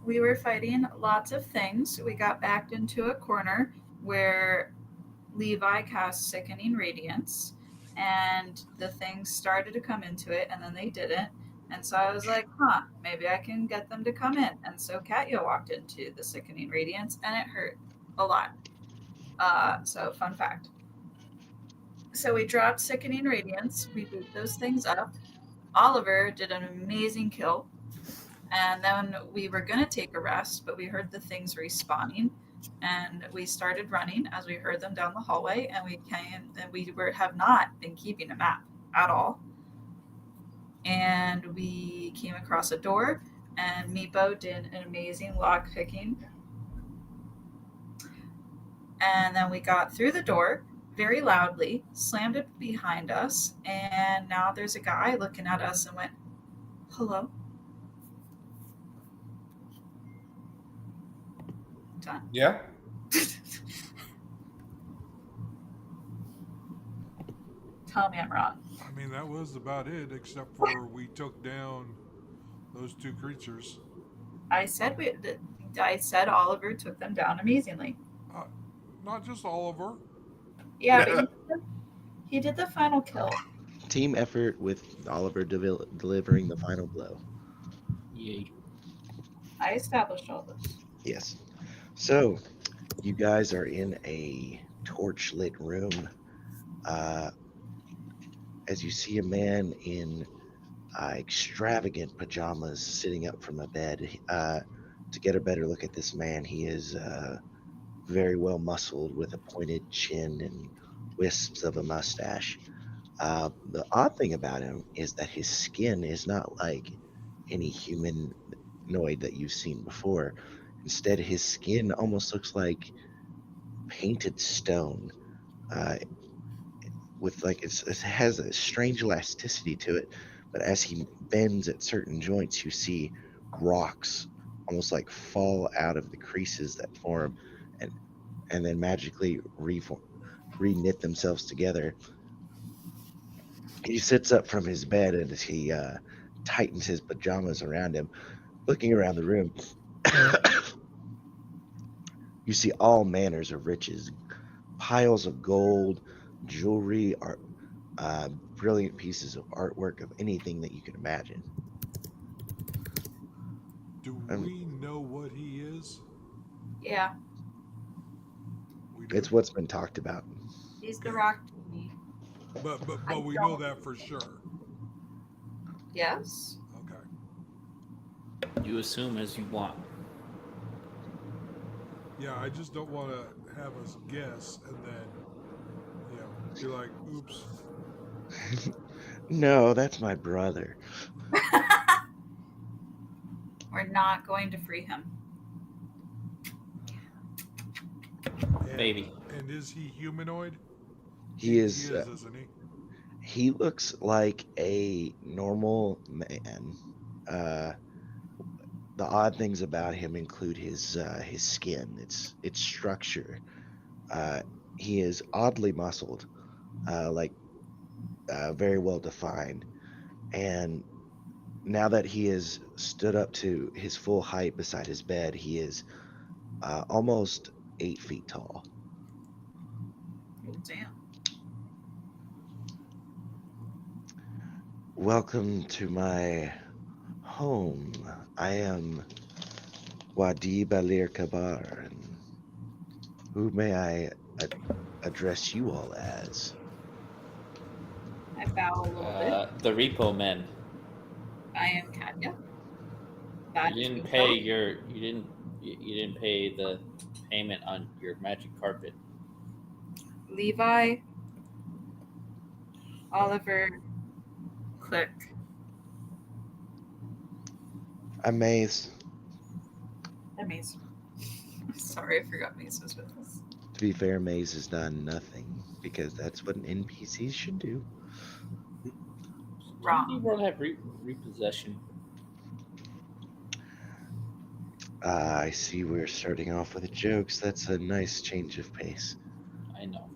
we were fighting lots of things. We got backed into a corner where Levi cast Sickening Radiance, and the things started to come into it, and then they didn't. And so I was like, maybe I can get them to come in. And so Katya walked into the Sickening Radiance, and it hurt a lot. So, fun fact. So we dropped Sickening Radiance, we boot those things up. Oliver did an amazing kill, and then we were going to take a rest, but we heard the things respawning, and we started running as we heard them down the hallway, and have not been keeping a map at all. And we came across a door, and Meepo did an amazing lock picking. And then we got through the door very loudly, slammed it behind us, and now there's a guy looking at us and went, "Hello." Done. Yeah. Tell me I'm wrong. I mean, that was about it, except for we took down those two creatures. I said Oliver took them down amazingly. Uh, Not just Oliver. Yeah, but he did the final kill. Team effort with Oliver delivering the final blow. Yay. I established all this. Yes. So, you guys are in a torch-lit room. As you see a man in extravagant pajamas sitting up from a bed. To get a better look at this man, he is very well muscled with a pointed chin and wisps of a mustache. The odd thing about him is that his skin is not like any humanoid that you've seen before. Instead, his skin almost looks like painted stone. With like it has a strange elasticity to it, but as he bends at certain joints, you see rocks almost like fall out of the creases that form, and then magically re-knit themselves together. He sits up from his bed and as he tightens his pajamas around him, looking around the room. You see all manners of riches, piles of gold, jewelry, art, brilliant pieces of artwork of anything that you can imagine. Do we know what he is? Yeah, We do. It's what's been talked about. he's the Rock Genie. But I we don't- know that for sure. Yes. Okay. You assume as you want. Yeah, I just don't want to have us guess and then, be like, oops. No, that's my brother. We're not going to free him. And, Maybe. And is he humanoid? He is. He is, isn't he? He looks like a normal man. The odd things about him include his skin, its structure. He is oddly muscled, very well defined, and now that he has stood up to his full height beside his bed, he is almost 8 feet tall. Oh, damn. Welcome to my home. I am Wadi Balir Kabar. And who may I address you all as? I bow a little bit. The repo men. I am Katya. You didn't pay your. You didn't pay the payment on your magic carpet. Levi. Oliver. Click. I'm Maze. And Maze. Sorry, I forgot Maze was with us. To be fair, Maze has done nothing because that's what an NPC should do. Wrong. You won't have repossession. I see we're starting off with jokes. That's a nice change of pace. I know.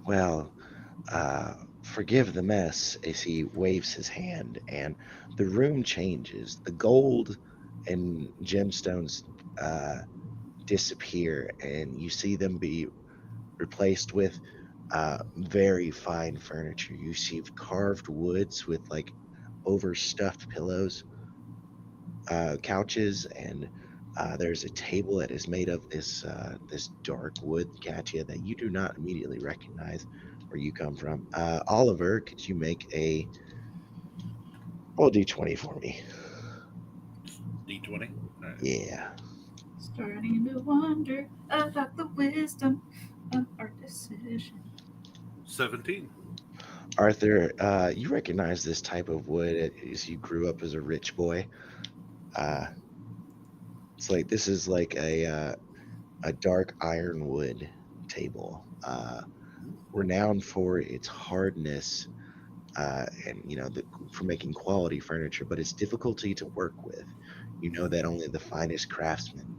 Well, forgive the mess as he waves his hand, and the room changes. The gold and gemstones disappear, and you see them be replaced with very fine furniture. You see carved woods with like overstuffed pillows, couches, and there's a table that is made of this dark wood, Katia, that you do not immediately recognize where you come from. Oliver, could you make a roll d20 for me? D20. All right. Yeah. Starting to wonder about the wisdom of our decision. 17. Arthur, you recognize this type of wood as you grew up as a rich boy. It's like this is like a dark ironwood table, renowned for its hardness and for making quality furniture, but its difficulty to work with. You know that only the finest craftsmen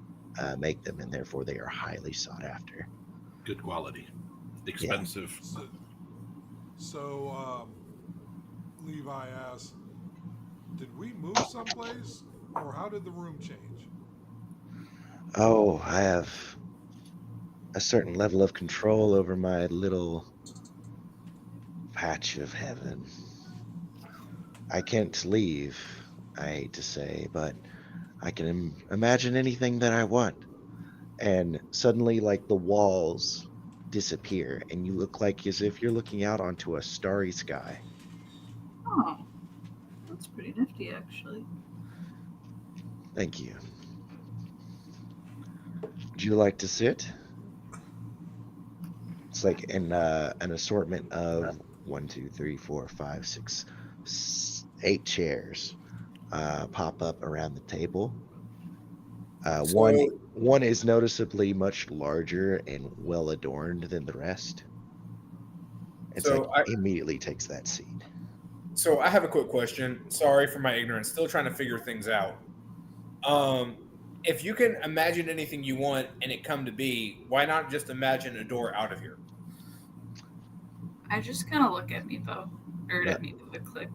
make them, and therefore they are highly sought after. Good quality. Expensive. So Levi asked, did we move someplace, or how did the room change? Oh, I have a certain level of control over my little patch of heaven. I can't leave, I hate to say, but I can imagine anything that I want. And suddenly, like, the walls disappear, and you look like as if you're looking out onto a starry sky. Oh, that's pretty nifty, actually. Thank you. Would you like to sit? It's like an assortment of 8 chairs pop up around the table. One is noticeably much larger and well adorned than the rest. It's immediately takes that seat. So I have a quick question. Sorry for my ignorance. Still trying to figure things out. If you can imagine anything you want and it come to be, why not just imagine a door out of here? I just kind of look at me though, or at me with a click.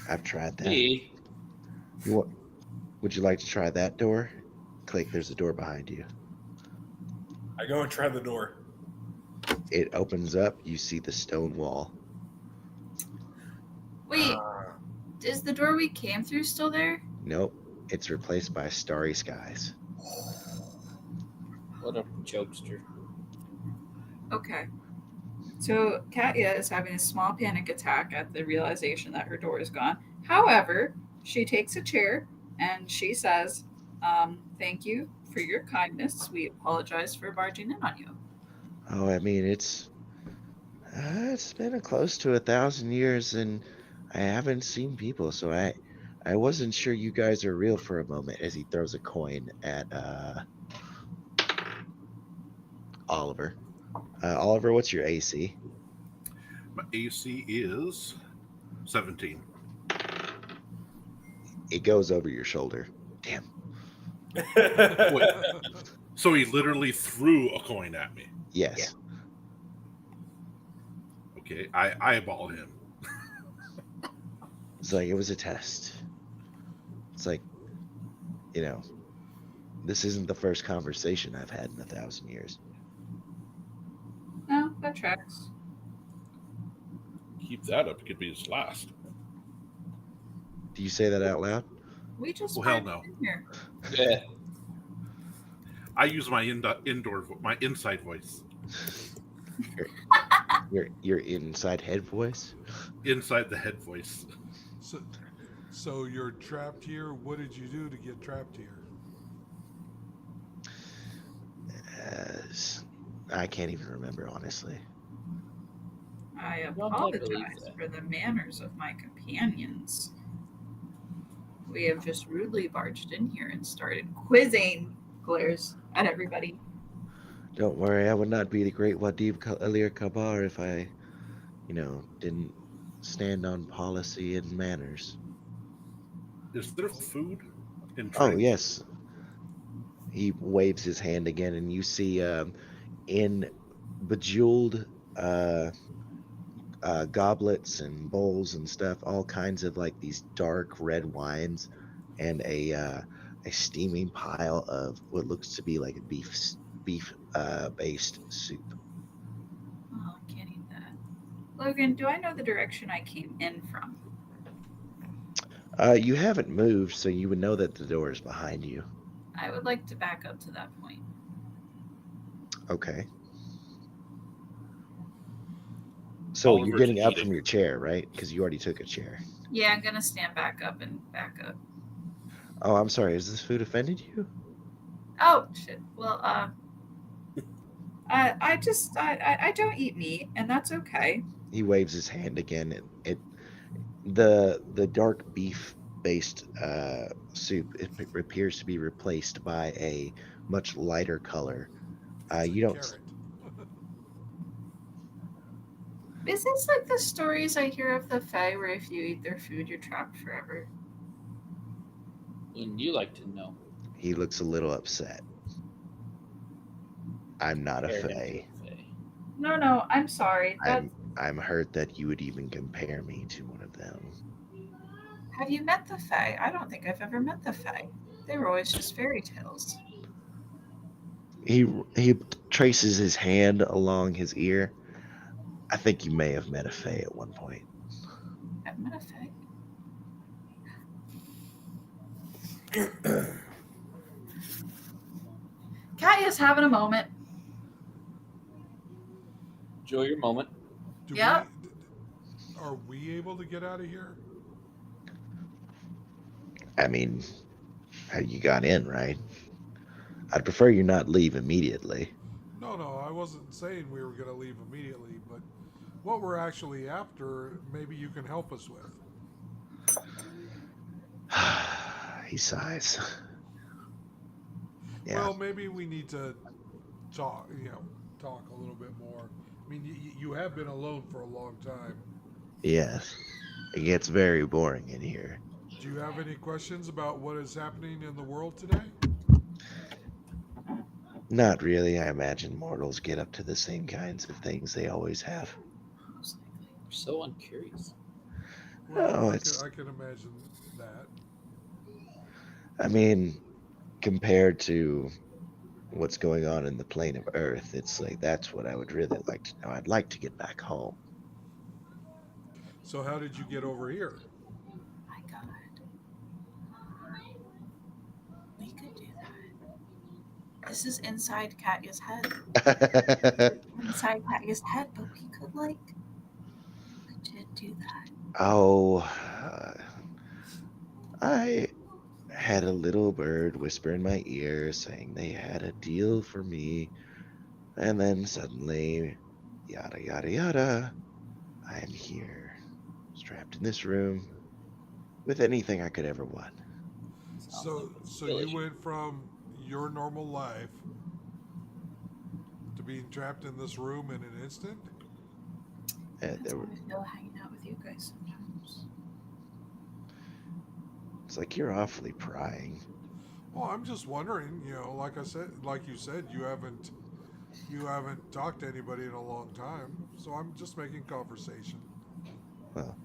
I've tried that. Me? Would you like to try that door? Click, there's a door behind you. I go and try the door. It opens up, you see the stone wall. Wait, is the door we came through still there? Nope, it's replaced by starry skies. What a jokester. Okay. So Katya is having a small panic attack at the realization that her door is gone. However, she takes a chair and she says, thank you for your kindness. We apologize for barging in on you. Oh, I mean, it's been close to 1,000 years, and I haven't seen people, so I wasn't sure you guys are real for a moment. As he throws a coin at Oliver. Oliver, what's your AC? My AC is 17. It goes over your shoulder. Damn. Wait, so he literally threw a coin at me. Yes. Yeah. Okay, I eyeball him. It's like it was a test. It's like, this isn't the first conversation I've had in 1,000 years. No, that tracks. Keep that up, it could be his last. Do you say that out loud? We just Well, hell barged no. in here. Yeah. I use my my inside voice. Your inside head voice? Inside the head voice. So you're trapped here. What did you do to get trapped here? I can't even remember, honestly. I Well, I believe apologize that. for the manners of my companions. We have just rudely barged in here and started quizzing, glares at everybody. Don't worry, I would not be the great Wadib Alir Kabar if I, didn't stand on policy and manners. Is there food in Oh, trade? yes. He waves his hand again, and you see in bejeweled goblets and bowls and stuff, all kinds of like these dark red wines, and a steaming pile of what looks to be like a beef based soup. Oh, I can't eat that. Logan, do I know the direction I came in from? You haven't moved, so you would know that the door is behind you. I would like to back up to that point. Okay. So you're Oliver's getting up eating. from your chair, right? Because you already took a chair. Yeah, I'm gonna stand back up and back up. Oh, I'm sorry. Has this food offended you? Oh shit. Well, I don't eat meat, and that's okay. He waves his hand again. The dark beef based soup appears to be replaced by a much lighter color. It's You a don't. carrot. Is this like the stories I hear of the Fae, where if you eat their food, you're trapped forever? And you like to know. He looks a little upset. I'm not a Compared him fae. to a fae. No, I'm sorry. I'm hurt that you would even compare me to one of them. Have you met the Fae? I don't think I've ever met the Fae. They were always just fairy tales. He traces his hand along his ear. I think you may have met a fae at one point. I've met a Fae. Katya's having a moment. Enjoy your moment. Yeah. Are we able to get out of here? I mean, you got in, right? I'd prefer you not leave immediately. No, I wasn't saying we were going to leave immediately, but what we're actually after, maybe you can help us with. He sighs. Yeah. Well, maybe we need to talk a little bit more. I mean, you have been alone for a long time. Yes. It gets very boring in here. Do you have any questions about what is happening in the world today? Not really. I imagine mortals get up to the same kinds of things they always have. You're so uncurious. No, I can imagine that. I mean, compared to what's going on in the plane of Earth, it's like that's what I would really like to know. I'd like to get back home. So how did you get over here? My God. We could do that. This is inside Katya's head. Inside Katya's head, but we could legit do that. Oh, I had a little bird whisper in my ear saying they had a deal for me, and then suddenly, yada yada yada, I am here, strapped in this room, with anything I could ever want. So you went from your normal life to being trapped in this room in an instant? And That's how I feel hanging out with you guys sometimes. it's like you're awfully prying. Well, I'm just wondering, like you said, you haven't talked to anybody in a long time, so I'm just making conversation. Well,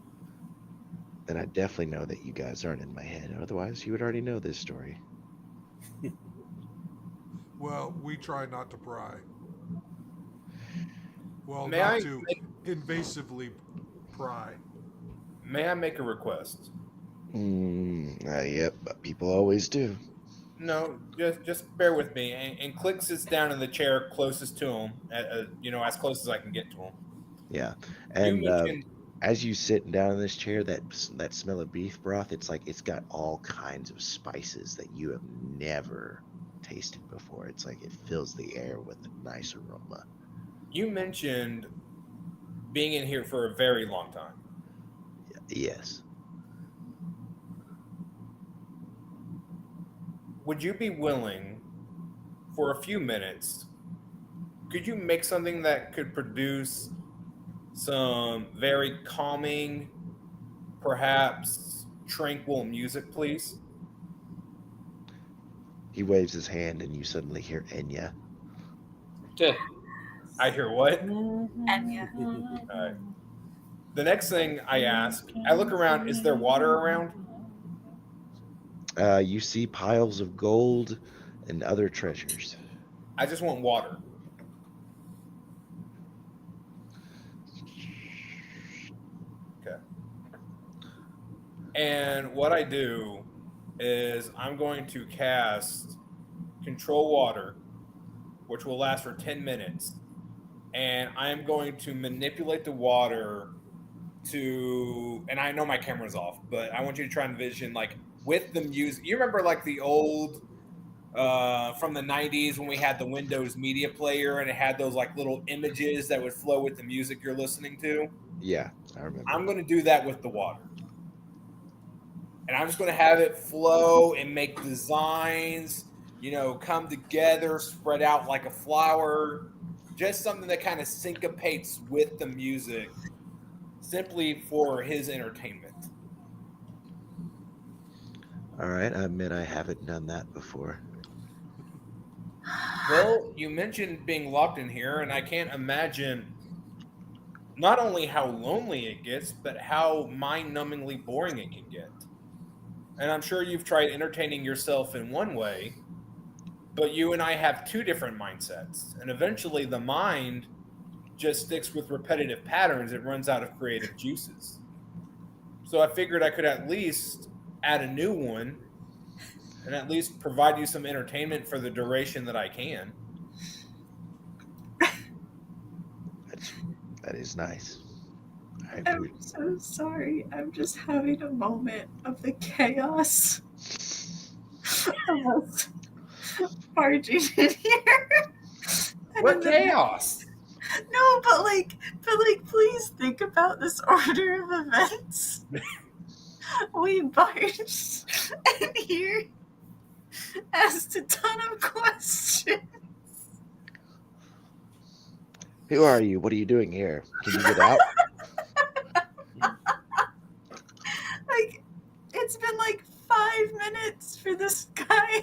then I definitely know that you guys aren't in my head. Otherwise, you would already know this story. Well, we try not to pry. Well, May not I to invasively pry. May I make a request? Yep, but people always do. No, just bear with me. And Click sits down in the chair closest to him, as close as I can get to him. Yeah, You and mentioned, as you sit down in this chair, that smell of beef broth, it's like it's got all kinds of spices that you have never tasted before. It's like it fills the air with a nice aroma. you mentioned being in here for a very long time. Yes. Would you be willing, for a few minutes, could you make something that could produce some very calming, perhaps tranquil music, please? He waves his hand, and you suddenly hear Enya. I hear what? Enya. Alright. The next thing I ask, I look around, is there water around? You see piles of gold and other treasures. I just want water. Okay. And what I do is I'm going to cast Control Water, which will last for 10 minutes. And I'm going to manipulate the water to, and I know my camera's off, but I want you to try and envision like with the music. You remember like the old from the 90s when we had the Windows Media Player and it had those like little images that would flow with the music you're listening to? Yeah, I remember. I'm going to do that with the water. And I'm just going to have it flow and make designs, come together, spread out like a flower. Just something that kind of syncopates with the music simply for his entertainment. All right, I admit I haven't done that before. Well, you mentioned being locked in here, and I can't imagine not only how lonely it gets, but how mind-numbingly boring it can get. And I'm sure you've tried entertaining yourself in one way, but you and I have two different mindsets. And eventually the mind just sticks with repetitive patterns. It runs out of creative juices. So I figured I could at least add a new one and at least provide you some entertainment for the duration that I can. That is nice. I agree. I'm so sorry. I'm just having a moment of the chaos of us barging in here. What chaos? No, but please think about this order of events. We barged in here, asked a ton of questions. Who are you? What are you doing here? Can you get out? It's been 5 minutes for this guy.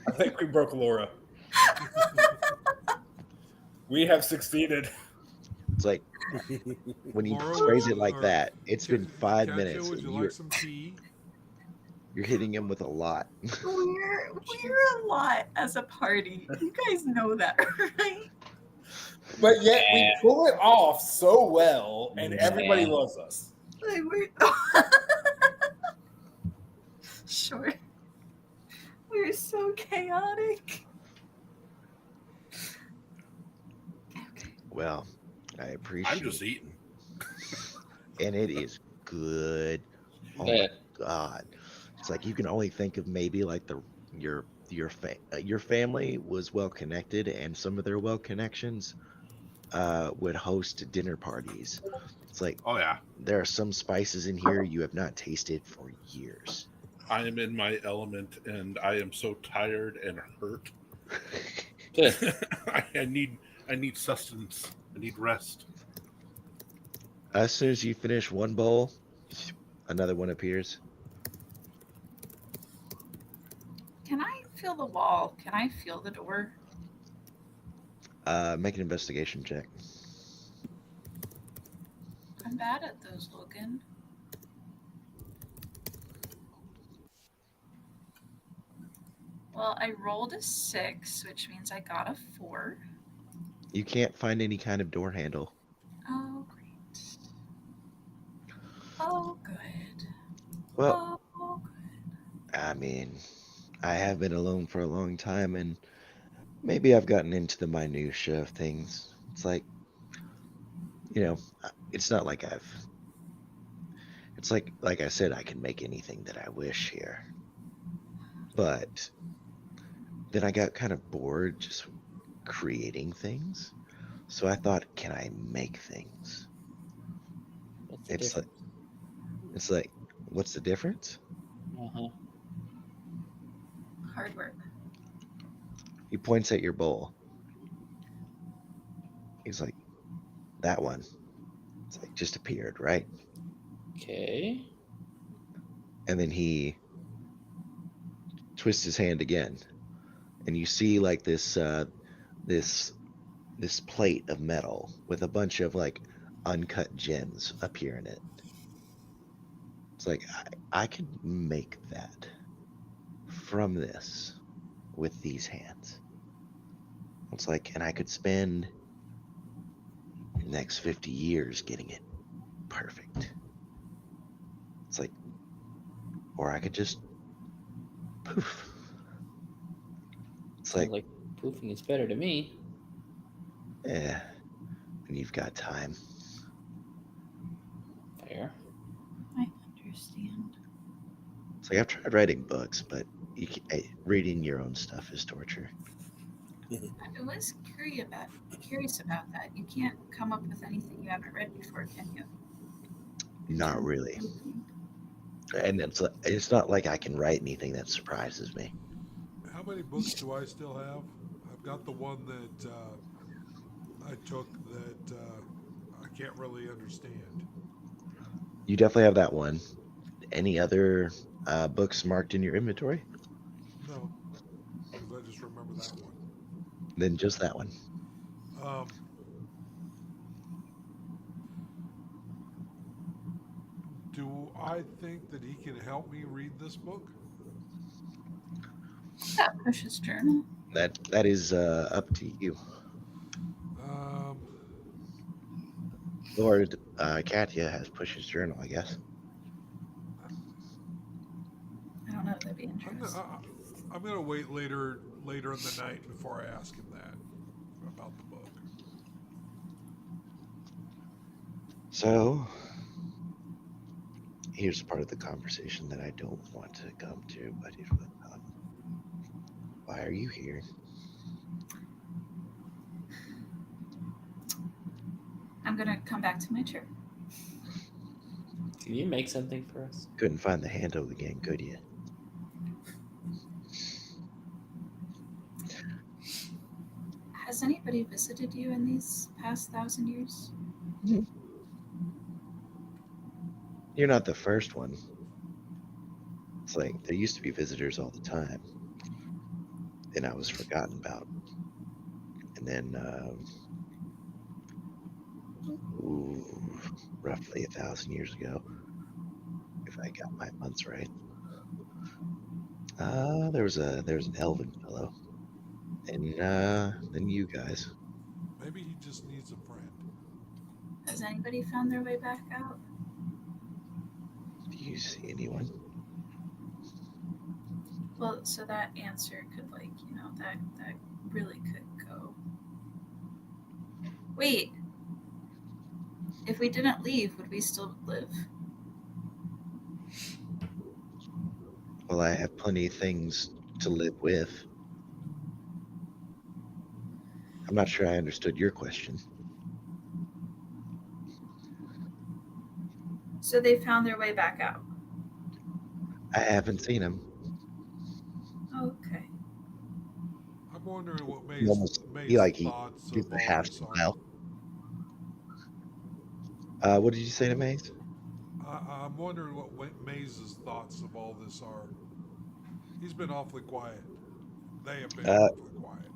I think we broke Laura. We have succeeded. It's like when you Laura, phrase it like or that, it's been 5 Katya, minutes. would And you like some tea? you're hitting him with a lot. We're a lot as a party. You guys know that, right? But yet we pull it off so well, and Yeah. everybody loves us. We're sure. We're so chaotic. Okay. Well, I appreciate I'm just eating. and it is good. Oh Yeah. my god. It's like you can only think of maybe like your family was well connected, and some of their well connections would host dinner parties. It's like Oh yeah, there are some spices in here you have not tasted for years. I am in my element, and I am so tired and hurt. I need sustenance. I need rest. As soon as you finish one bowl, another one appears. Can I feel the wall? Can I feel the door? Make an investigation check. I'm bad at those, Logan. Well, I rolled a 6, which means I got a 4. You can't find any kind of door handle. Oh, great. Oh, good. Well, Oh, good. I mean, I have been alone for a long time, and maybe I've gotten into the minutia of things. It's like, it's not like it's like I said, I can make anything that I wish here. But then I got kind of bored just creating things. So I thought, can I make things? What's the It's difference? like, what's the difference? Uh-huh. Hard work. He points at your bowl. He's like, that one. It's like just appeared, right? Okay. And then he twists his hand again. And you see like this this plate of metal with a bunch of like uncut gems appear in it. It's like I could make that from this with these hands. It's like, and I could spend the next 50 years getting it perfect. It's like, or I could just poof. It's Sounds like, like poofing is better to me. yeah, when you've got time. Fair. I understand. It's like I've tried writing books, but reading your own stuff is torture. I was curious about that. You can't come up with anything you haven't read before, can you? Not really. And it's not like I can write anything that surprises me. How many books do I still have? I've got the one that I took that I can't really understand. You definitely have that one. Any other books marked in your inventory? No, because I just remember that one. Then just that one. Do I think that he can help me read this book? Yeah, Push's journal. That is up to you. Lord Katya has Push's journal, I guess. I don't know if that'd be interesting. I'm gonna wait later in the night before I ask him that about the book. So here's part of the conversation that I don't want to come to, but it will come. Why are you here? I'm gonna come back to my chair. Can you make something for us? Couldn't find the handle again, could you? Has anybody visited you in these past 1,000 years? You're not the first one. It's like there used to be visitors all the time, and I was forgotten about. And then, roughly 1,000 years ago, if I got my months right, there was an elven fellow, and then you guys. Maybe he just needs a friend. Has anybody found their way back out? Do you see anyone? Well, so that answer could, like, you know, that really could go. Wait. If we didn't leave, would we still live? Well, I have plenty of things to live with. I'm not sure I understood your question. So they found their way back out. I haven't seen him. Okay. I'm wondering what He almost May's like he thoughts did of the all half this are. smile. What did you say to Maze? I'm wondering what Maze's thoughts of all this are. He's been awfully quiet. They have been awfully quiet.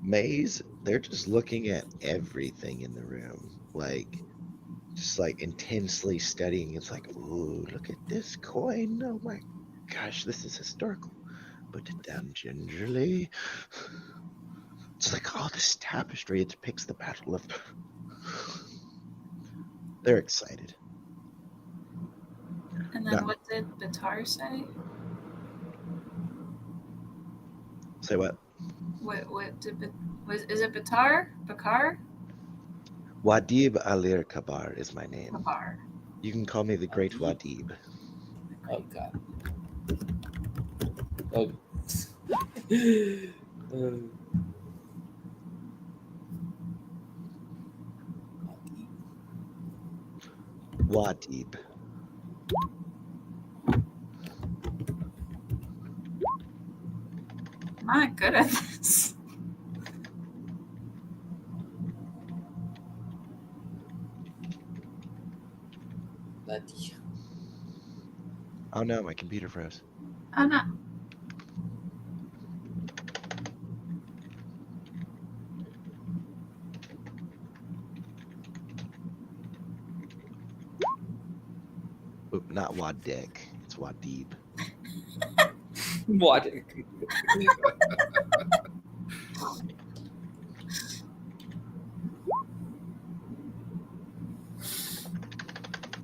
Maze, they're just looking at everything in the room, like just like intensely studying. It's like, ooh, look at this coin. Oh my gosh, this is historical. Put it down gingerly. It's like, oh, this tapestry, it depicts the Battle of... They're excited. And then what did Batar say? Say what? What did is it Batar? Bakar? Wadib Alir Kabar is my name. Kabar. You can call me the Great Wadib. Oh god. Oh. Wadib. I'm not good at this. Bloody. Oh no, my computer froze. Oh no. Oop, not Wadek. It's Wadib. What?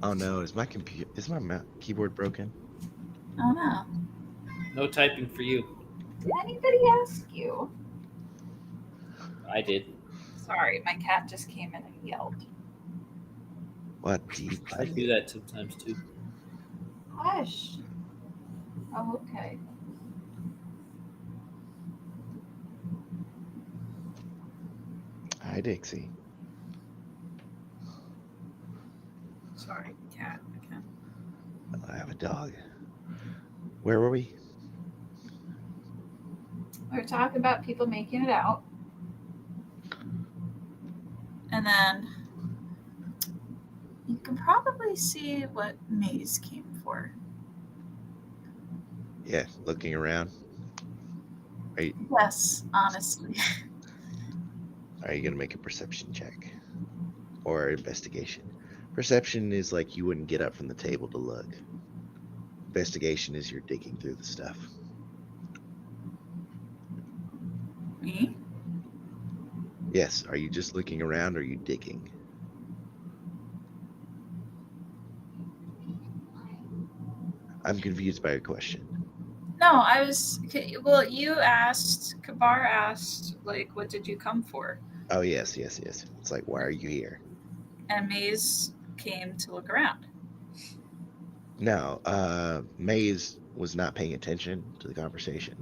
Oh no, is my keyboard broken? Oh no. No typing for you. Did anybody ask you? I did. Sorry, my cat just came in and yelled. Wadib. I do that sometimes too. Hush. Oh, okay. Hi, Dixie. Sorry, cat again. I have a dog. Where were we? We were talking about people making it out. And then you can probably see what Maze came for. Yeah, looking around. Yes, honestly. Are you gonna make a perception check or investigation? Perception is like you wouldn't get up from the table to look. Investigation is you're digging through the stuff. Me? Yes. Are you just looking around or are you digging? I'm confused by your question. No, I was. Well, you asked, Kabar asked, like, what did you come for? Oh yes. It's like, why are you here? And Maze came to look around. No, Maze was not paying attention to the conversation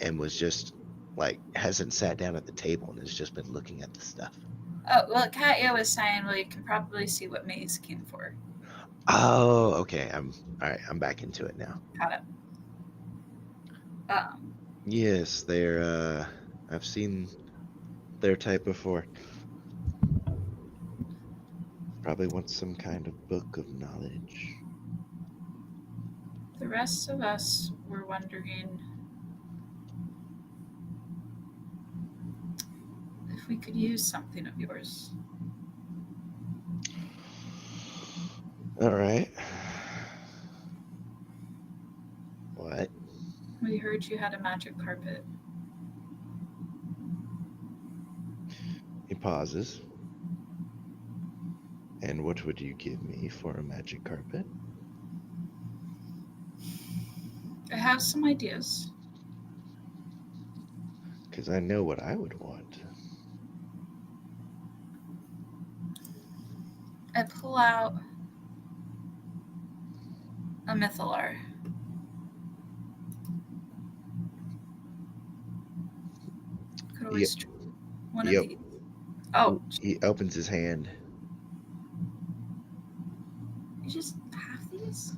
and was just like hasn't sat down at the table and has just been looking at the stuff. Oh, well, Katya was saying, well, you can probably see what Maze came for. Oh, okay. All right. I'm back into it now. Got it. Yes, they're I've seen their type before. Probably wants some kind of book of knowledge. The rest of us were wondering if we could use something of yours. All right. What? We heard you had a magic carpet. He pauses. And what would you give me for a magic carpet? I have some ideas. Because I know what I would want. I pull out a Mythalar. Could always try one Yep. of these. Oh, He opens his hand. you just have these?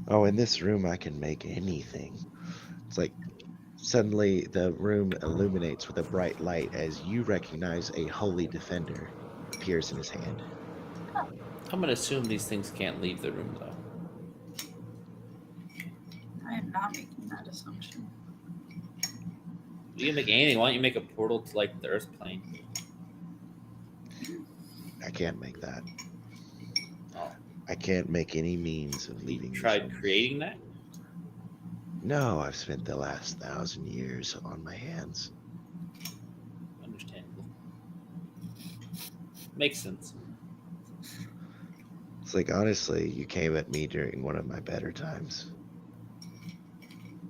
Oh, in this room I can make anything. It's like suddenly the room illuminates with a bright light as you recognize a holy defender appears in his hand. I'm gonna assume these things can't leave the room though. I am not making that assumption. You can make anything. Why don't you make a portal to like the Earth plane? I can't make that. Oh, I can't make any means of leaving. this tried room. creating that? No, I've spent the last 1,000 years on my hands. Understandable. Makes sense. It's like, honestly, you came at me during one of my better times.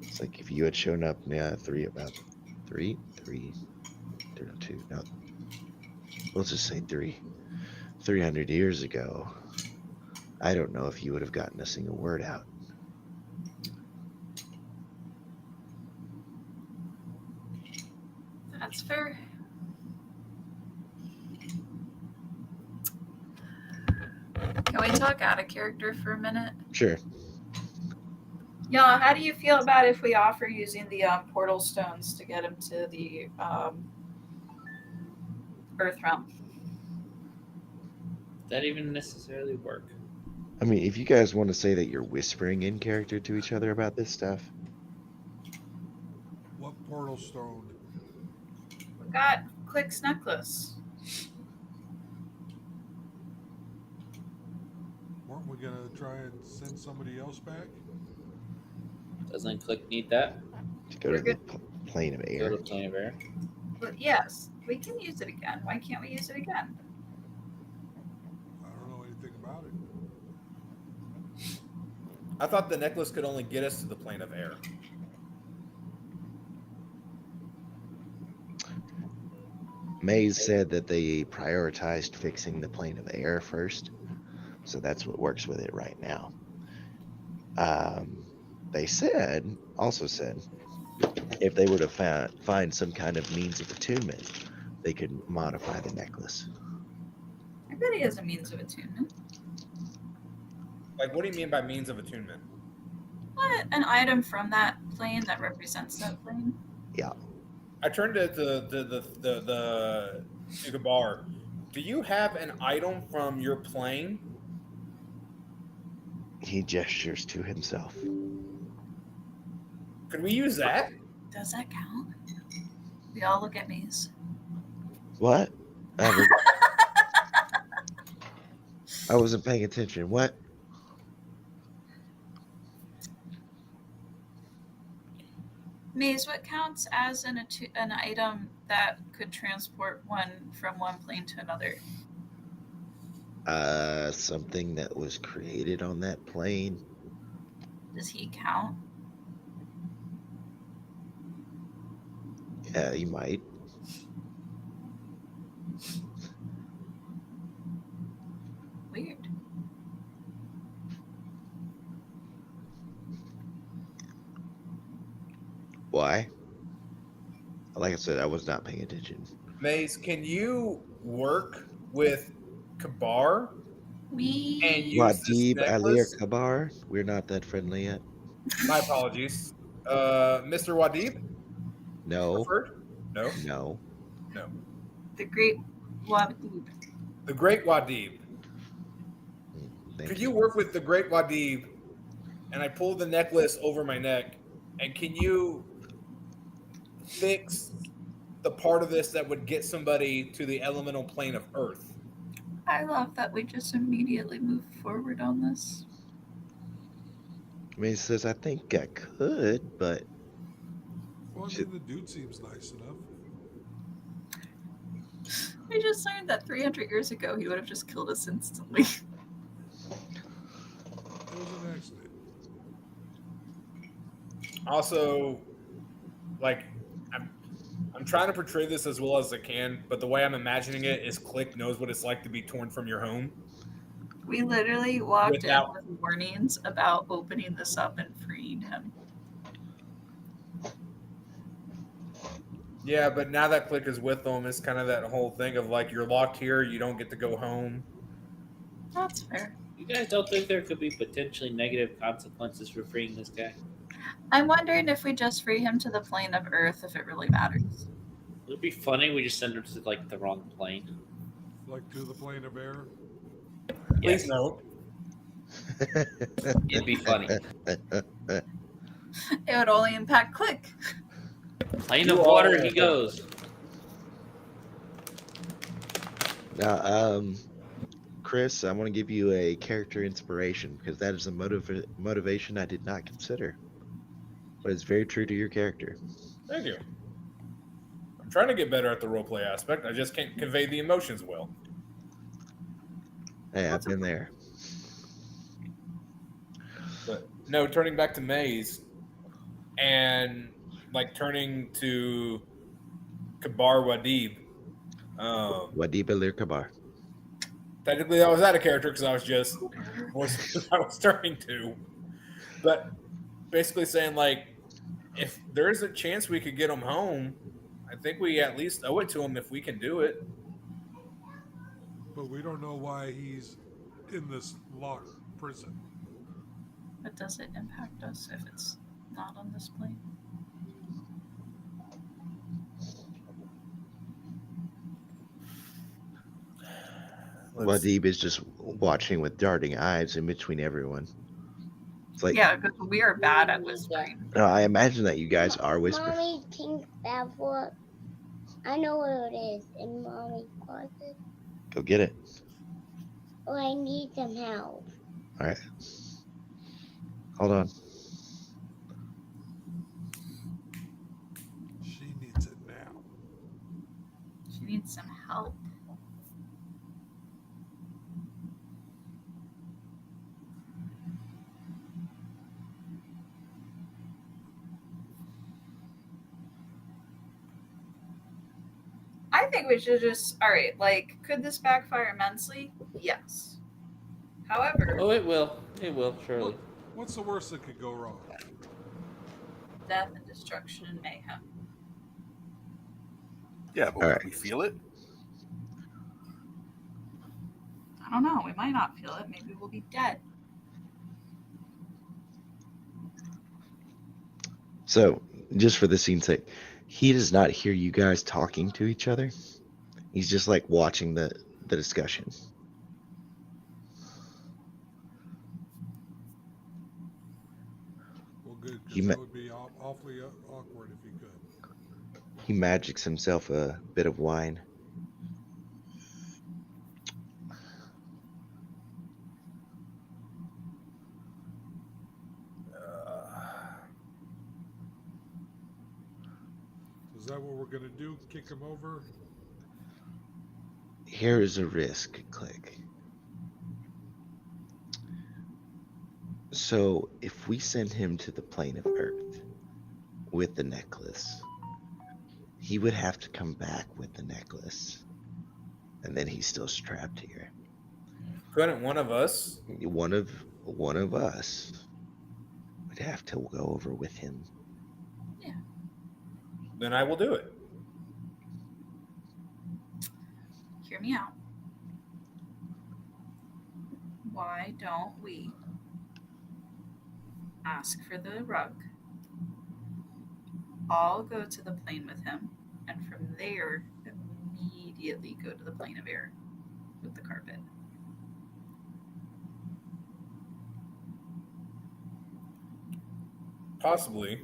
It's like if you had shown up now 2, no, let's just say 300 years ago, I don't know if you would have gotten a single word out. That's fair. Can we talk out of character for a minute? Sure. Y'all, how do you feel about if we offer using the portal stones to get him to the Earth realm? Does that even necessarily work? I mean, if you guys want to say that you're whispering in character to each other about this stuff, What portal stone? We got Quick's necklace. We're Aren't we gonna try and send somebody else back? Doesn't Click need that? To go We're to the good. plane of Go air. to Plane of Air. But yes, we can use it again. Why can't we use it again? I don't know anything about it. I thought the necklace could only get us to the plane of air. Maze said that they prioritized fixing the plane of air first, so that's what works with it right now. They also said, if they were to find some kind of means of attunement, they could modify the necklace. I bet he has a means of attunement. Like, what do you mean by means of attunement? What? An item from that plane that represents that plane? Yeah. I turned to the Gabar. Do you have an item from your plane? He gestures to himself. Could we use that? Does that count? We all look at Maze. What? I wasn't paying attention. What? Maze, what counts as an item that could transport one from one plane to another? Something that was created on that plane. Does he count? Yeah, you might. Weird. Why? Like I said, I was not paying attention. Maze, can you work with Kabar and use this Wadib Alir necklace? Kabar. We're not that friendly yet. My apologies. Mr. Wadib? No. Preferred? No. No. No. The Great Wadib. The Great Wadib. Thank Could you work with the Great Wadib? And I pull the necklace over my neck. And can you fix the part of this that would get somebody to the elemental plane of Earth? I love that we just immediately move forward on this. I mean, he says, I think I could, but Well, I mean, the dude seems nice enough. We just learned that 300 years ago he would have just killed us instantly. It was an accident. Also, like, I'm trying to portray this as well as I can, but the way I'm imagining it is Click knows what it's like to be torn from your home. We literally walked Without- in with warnings about opening this up and freeing him. Yeah, but now that Click is with them, it's kind of that whole thing of like, you're locked here, you don't get to go home. That's fair. You guys don't think there could be potentially negative consequences for freeing this guy? I'm wondering if we just free him to the plane of Earth, if it really matters. Would it be funny we just send him to like the wrong plane? Like to the plane of air. Please Yes, note. it'd be funny. It would only impact Click. Plane of water, he goes. now, Chris, I want to give you a character inspiration because that is a motivation I did not consider, but it's very true to your character. Thank you. I'm trying to get better at the roleplay aspect. I just can't convey the emotions well. Hey, I've been there. But no, turning back to Maze and like turning to Kabar Wadib. Wadib Alir Kabar. Technically, I was out of character because I was just I was turning to, but basically saying like, if there is a chance we could get him home, I think we at least owe it to him if we can do it. But we don't know why he's in this locked prison. But does it impact us if it's not on this plane? Wadib is just watching with darting eyes in between everyone. It's like, Yeah, because we are bad at whispering. no, I imagine that you guys are whispering. Mommy thinks that what I know what it is in Mommy's closet. Go get it. Oh, I need some help. All right. Hold on. She needs it now. She needs some help. I think we should just. All right. Like, could this backfire immensely? Yes. However, Oh, it will. It will, surely. What's the worst that could go wrong? death and destruction and mayhem. Yeah, but All would right. we feel it? I don't know. We might not feel it. Maybe we'll be dead. So, just for the scene's sake, he does not hear you guys talking to each other. He's just like watching the discussion. Well, good, He because ma- that would be awfully awkward if you could. He magics himself a bit of wine. Is that what we're gonna do? Kick him over? Here is a risk, Click. So, if we send him to the plane of Earth with the necklace, he would have to come back with the necklace. And then he's still trapped here. Couldn't one of us? One of us would have to go over with him. Then I will do it. Hear me out. Why don't we ask for the rug? All go to the plane with him, and from there, immediately go to the plane of air with the carpet. Possibly.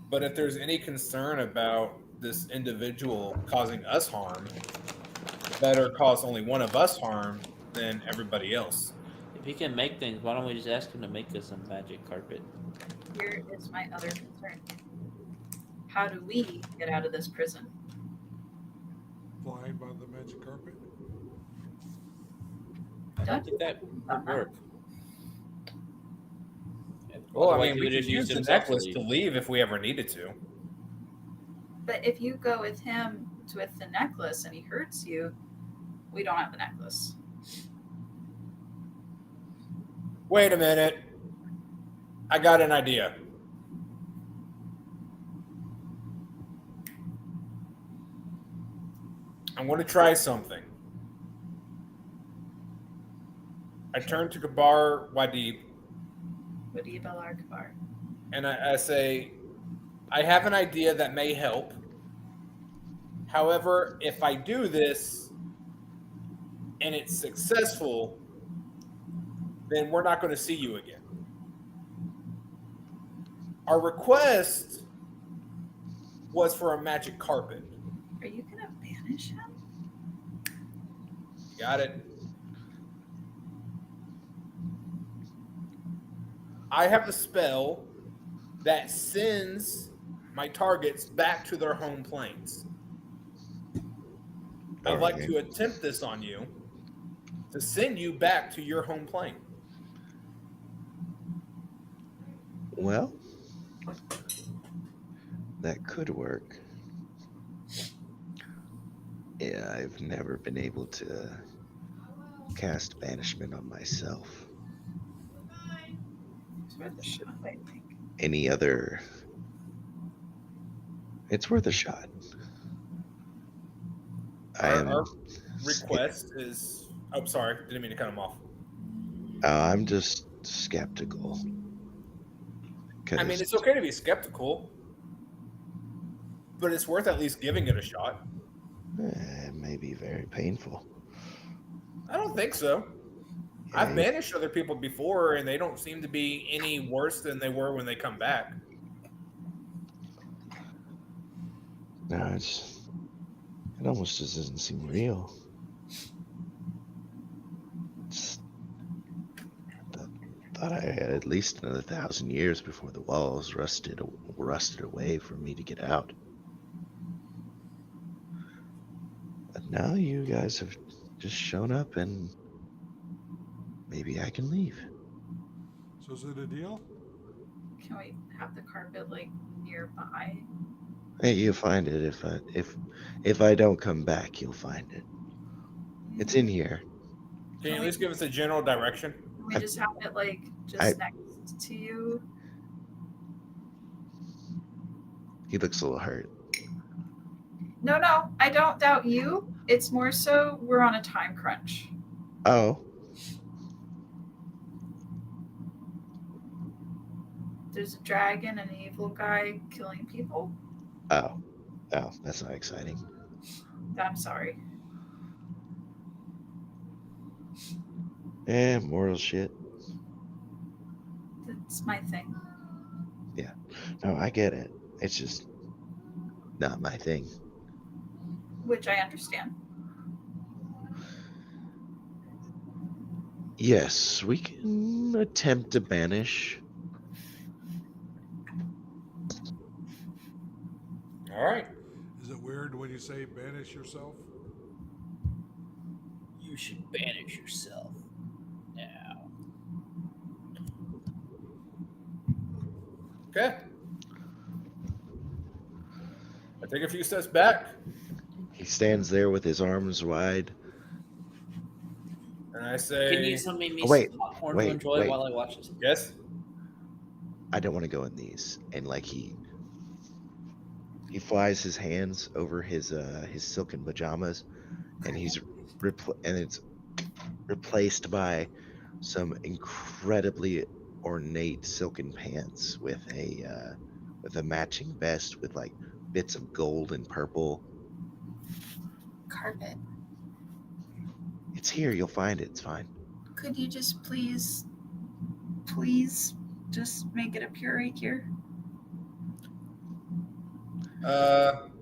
But if there's any concern about this individual causing us harm, better cause only one of us harm than everybody else. If he can make things, why don't we just ask him to make us a magic carpet? Here is my other concern. How do we get out of this prison? Flying by the magic carpet? I don't think that would work. Well, I Otherwise, mean, he we would could just use the himself necklace leave. to leave if we ever needed to. But if you go with him with the necklace and he hurts you, we don't have the necklace. Wait a minute. I got an idea. I'm going to try something. I turn to Kabar Wadib Wadib al-Arkabar. and I say, I have an idea that may help. However, if I do this and it's successful, then we're not going to see you again. Our request was for a magic carpet. Are you gonna banish him? Got it. I have the spell that sends my targets back to their home planes. I'd like to attempt this on you to send you back to your home plane. Well, that could work. Yeah, I've never been able to cast banishment on myself. It's worth a shot, I think. Any other... It's worth a shot. Our request is... Oh, sorry. Didn't mean to cut him off. I'm just skeptical. I mean, it's okay to be skeptical, but it's worth at least giving it a shot. It may be very painful. I don't think so. Yeah, I've banished other people before, and they don't seem to be any worse than they were when they come back. No, it almost just doesn't seem real. Thought I had at least another 1,000 years before the walls rusted away for me to get out. But now you guys have just shown up, and maybe I can leave. So is it a deal? Can we have the carpet like nearby? Hey, you'll find it if I don't come back. You'll find it. It's in here. Can you at least give us a general direction? Can we just have it like just next to you? He looks a little hurt. No, I don't doubt you. It's more so we're on a time crunch. Oh, There's a dragon and an evil guy killing people. oh, that's not exciting. I'm sorry. Moral shit. That's my thing. No, I get it. It's just not my thing. Which I understand. Yes, we can attempt to banish. All right. Is it weird when you say banish yourself? You should banish yourself now. Okay. I take a few steps back, He stands there with his arms wide. and I say, Can you make me Oh, wait, some popcorn wait, to enjoy wait. while I watch this? yes? I don't want to go in these. And like he flies his hands over his silken pajamas, and he's it's replaced by some incredibly ornate silken pants with a matching vest with like bits of gold and purple. Carpet. It's here. You'll find it. It's fine. Could you just please just make it appear right here?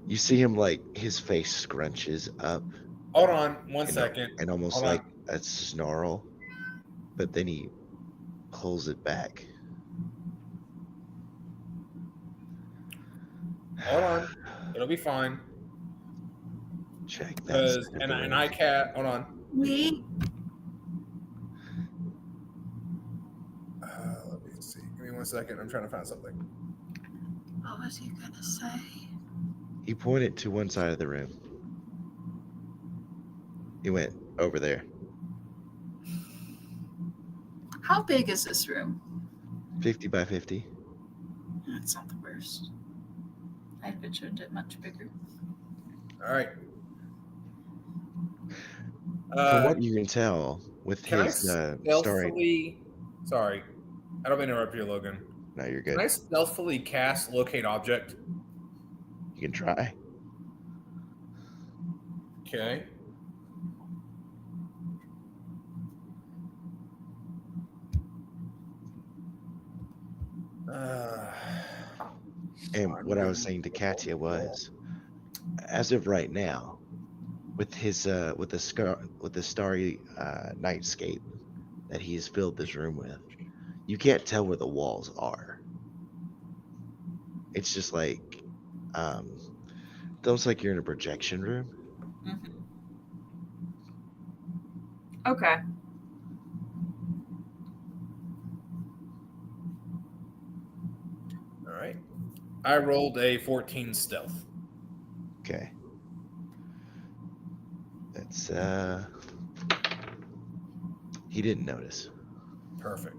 You see him like his face scrunches up Hold on one and, second. and almost Hold on. like a snarl, but then he pulls it back. Hold on. It'll be fine. Check that. Because and I can't. Hold on. Wait. Let me see. Give me 1 second. I'm trying to find something. What was he gonna say? He pointed to one side of the room. He went over there. How big is this room? 50 by 50. That's not the worst. I envisioned it much bigger. All right. From what you can tell, with Can I his starry. stealthily? Sorry, I don't mean to interrupt you, Logan. No, you're Can good. I stealthily cast locate object? You can try. Okay. And what I was saying to Katya was, as of right now, with his with the starry nightscape that he's filled this room with, you can't tell where the walls are. It's just like, it's almost like you're in a projection room. Mm-hmm. Okay. All right. I rolled a 14 stealth. Okay. That's he didn't notice. Perfect.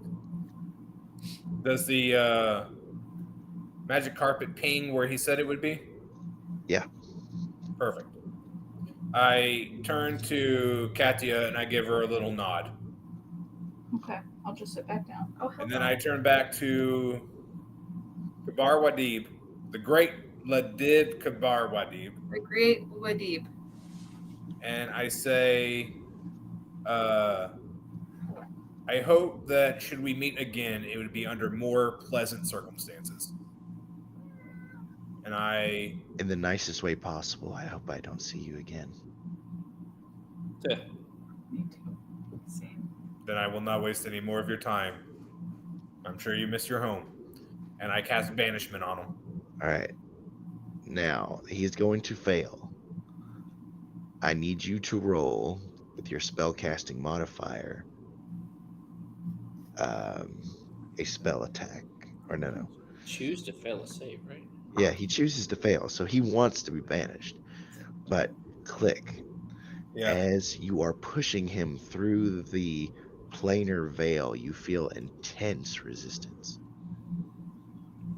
Does the magic carpet ping where he said it would be? Yeah. Perfect. I turn to Katya and I give her a little nod. Okay. I'll just sit back down. Oh, And then I turn back to Kabar Wadib, the great Ladib Kabar Wadib, the great Wadib. and I say, I hope that should we meet again, it would be under more pleasant circumstances. And I... In the nicest way possible. I hope I don't see you again. Me too. Same. Then I will not waste any more of your time. I'm sure you miss your home. And I cast banishment on him. All right. Now, he's going to fail. I need you to roll with your spellcasting modifier a spell attack. Or no. Choose to fail a save, right? Yeah, he chooses to fail, so he wants to be banished. But click. Yeah. As you are pushing him through the planar veil, you feel intense resistance.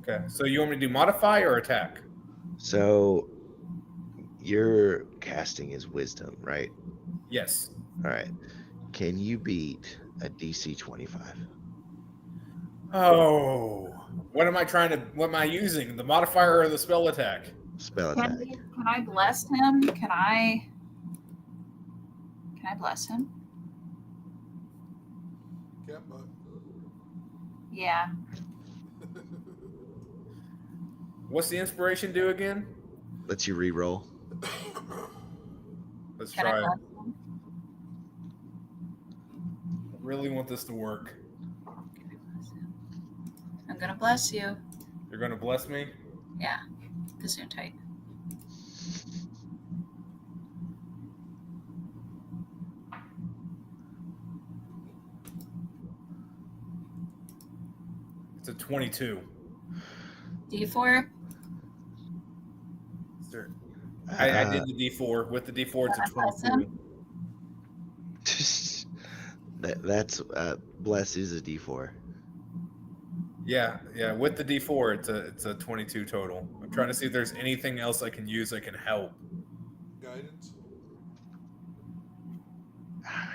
Okay. So you want me to do modify or attack? So your casting is wisdom, right? Yes. All right. Can you beat a DC 25? Oh. What am I using? The modifier or the spell attack? Spell attack. Can I bless him? Can I bless him? Cat butt. Yeah. What's the inspiration do again? Lets you re-roll. Let's Can I try it. bless him? I really want this to work. I'm gonna bless you. You're going to bless me? Yeah. Gesundheit. It's a 22. D4. Sir. I did the D4. With the D4, it's a Can I bless 22. That's bless is a D4. Yeah. With the D4, it's a 22 total. I'm trying to see if there's anything else I can use that can help. Guidance.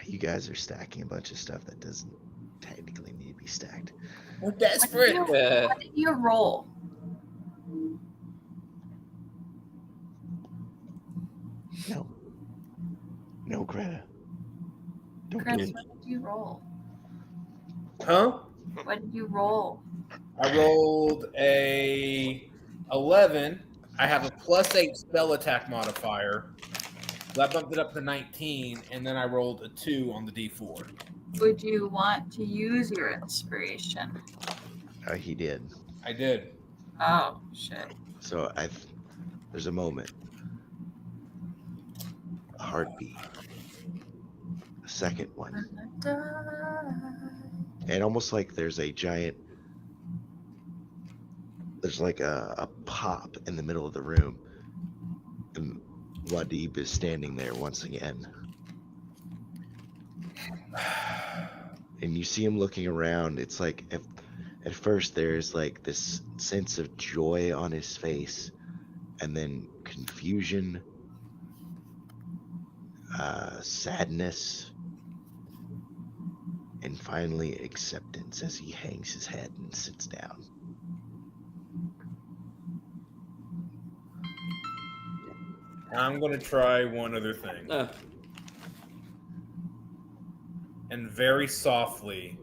You guys are stacking a bunch of stuff that doesn't technically need to be stacked. We're desperate. What did you roll? No, Greta. Don't Chris, do it. what did you roll? Huh? What did you roll? I rolled a 11. I have a +8 spell attack modifier. So I bumped it up to 19, and then I rolled a 2 on the D4. Would you want to use your inspiration? He did. I did. Oh, shit. So there's a moment. A heartbeat. A second one. And almost like there's a giant, there's like a pop in the middle of the room. And Wadib is standing there once again. And you see him looking around. It's like, at first there's like this sense of joy on his face, and then confusion, sadness, and finally acceptance as he hangs his head and sits down. I'm going to try one other thing. And very softly,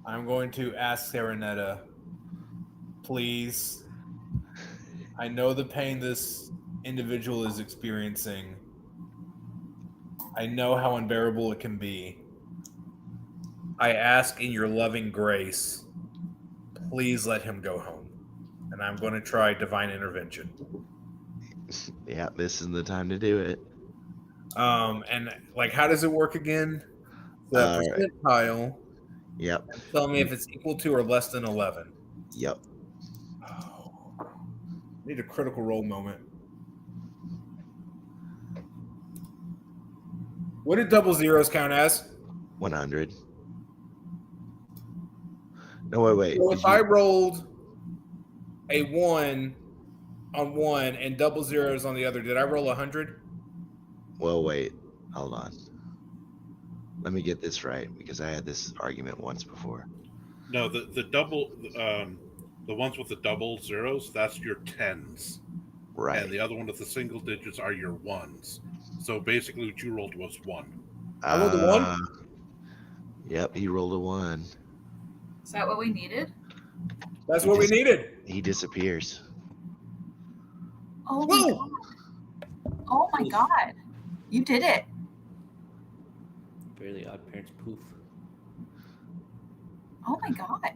I'm going to ask Serenetta, please. I know the pain this individual is experiencing. I know how unbearable it can be. I ask in your loving grace, please let him go home. And I'm going to try divine intervention. Yeah, this is the time to do it. And like, how does it work again? The percentile. Yep. Tell me if it's equal to or less than 11. Yep. Oh, need a critical role moment. What did double zeros count as? 100. No, wait. So if I rolled a 1 on one and double zeros on the other, did I roll 100? Well, wait. Hold on. Let me get this right, because I had this argument once before. No, the double, the ones with the double zeros, that's your tens. Right. And the other one with the single digits are your ones. So basically what you rolled was 1. I rolled a 1? Yep, he rolled a 1. Is that what we needed? That's what we needed. He disappears. Oh my Whoa! god. Oh my Poof. god. You did it. Fairly Odd Parents poof. Oh my god.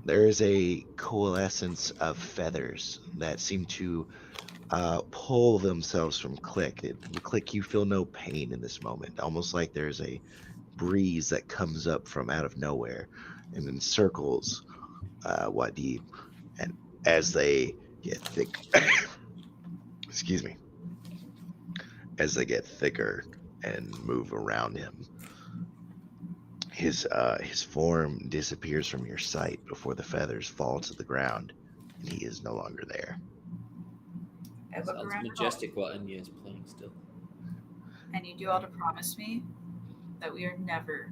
There is a coalescence of feathers that seem to pull themselves from Click. Click, you feel no pain in this moment, almost like there's a breeze that comes up from out of nowhere and encircles Wadib. And as they get thick, excuse me, as they get thicker and move around him, his form disappears from your sight before the feathers fall to the ground, and he is no longer there. I look Sounds around majestic while Enya is playing still. and you do all to promise me that we are never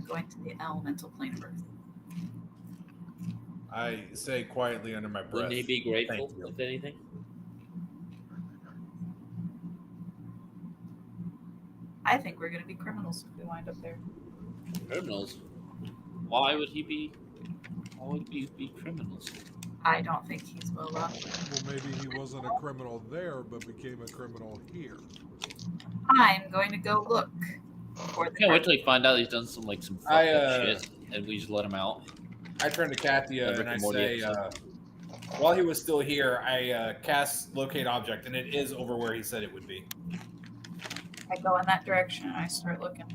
going to the elemental plane of Earth. I say quietly under my breath. Wouldn't he be grateful, "Thank you." if anything? I think we're going to be criminals if we wind up there. Criminals? Why would he be? Why would he be criminals? I don't think he's well off. Well, maybe he wasn't a criminal there, but became a criminal here. I'm going to go look for the Can't wait till you find out he's done some fucked I, up shit, and we just let him out. I turn to Katia Rick and I and Morty say, episode. while he was still here, I cast locate object, and it is over where he said it would be. I go in that direction and I start looking.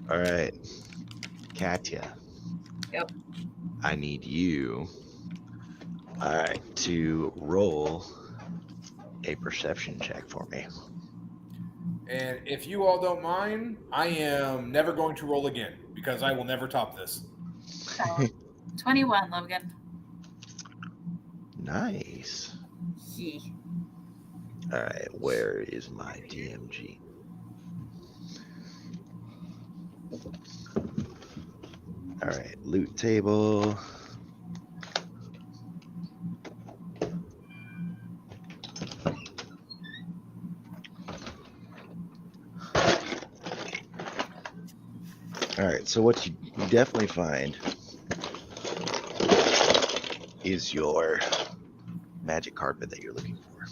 All right, Katya. Yep. I need you. All right, to roll a perception check for me. And if you all don't mind, I am never going to roll again because I will never top this. 21, Logan. Nice. He. All right, where is my DMG? All right, loot table. All right, so what you definitely find is your magic carpet that you're looking for.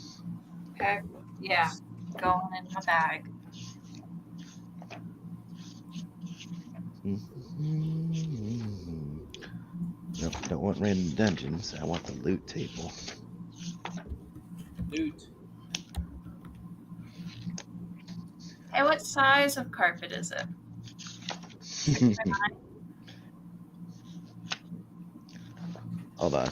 Okay. Yeah. Going in my bag. Nope, don't want random dungeons. I want the loot table. Loot. Hey, what size of carpet is it? 6 by 9? Hold on.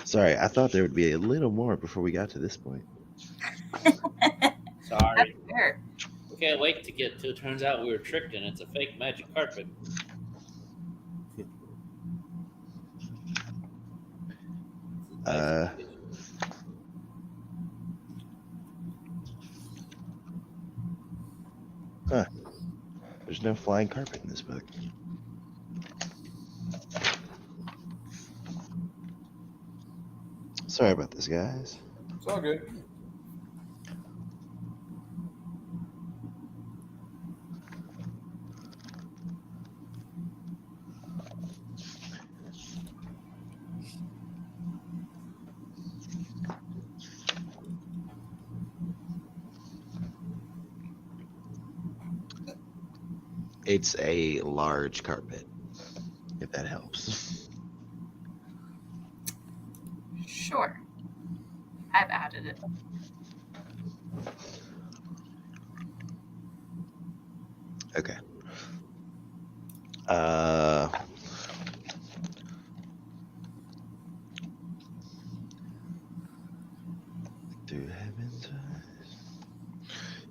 Sorry, I thought there would be a little more before we got to this point. Sorry. That's fair. We can't wait to get to it. Turns out we were tricked and it's a fake magic carpet. There's no flying carpet in this book. Sorry about this, guys. It's all good. It's a large carpet, if that helps. Sure. I've added it. Okay. Through heaven's eyes.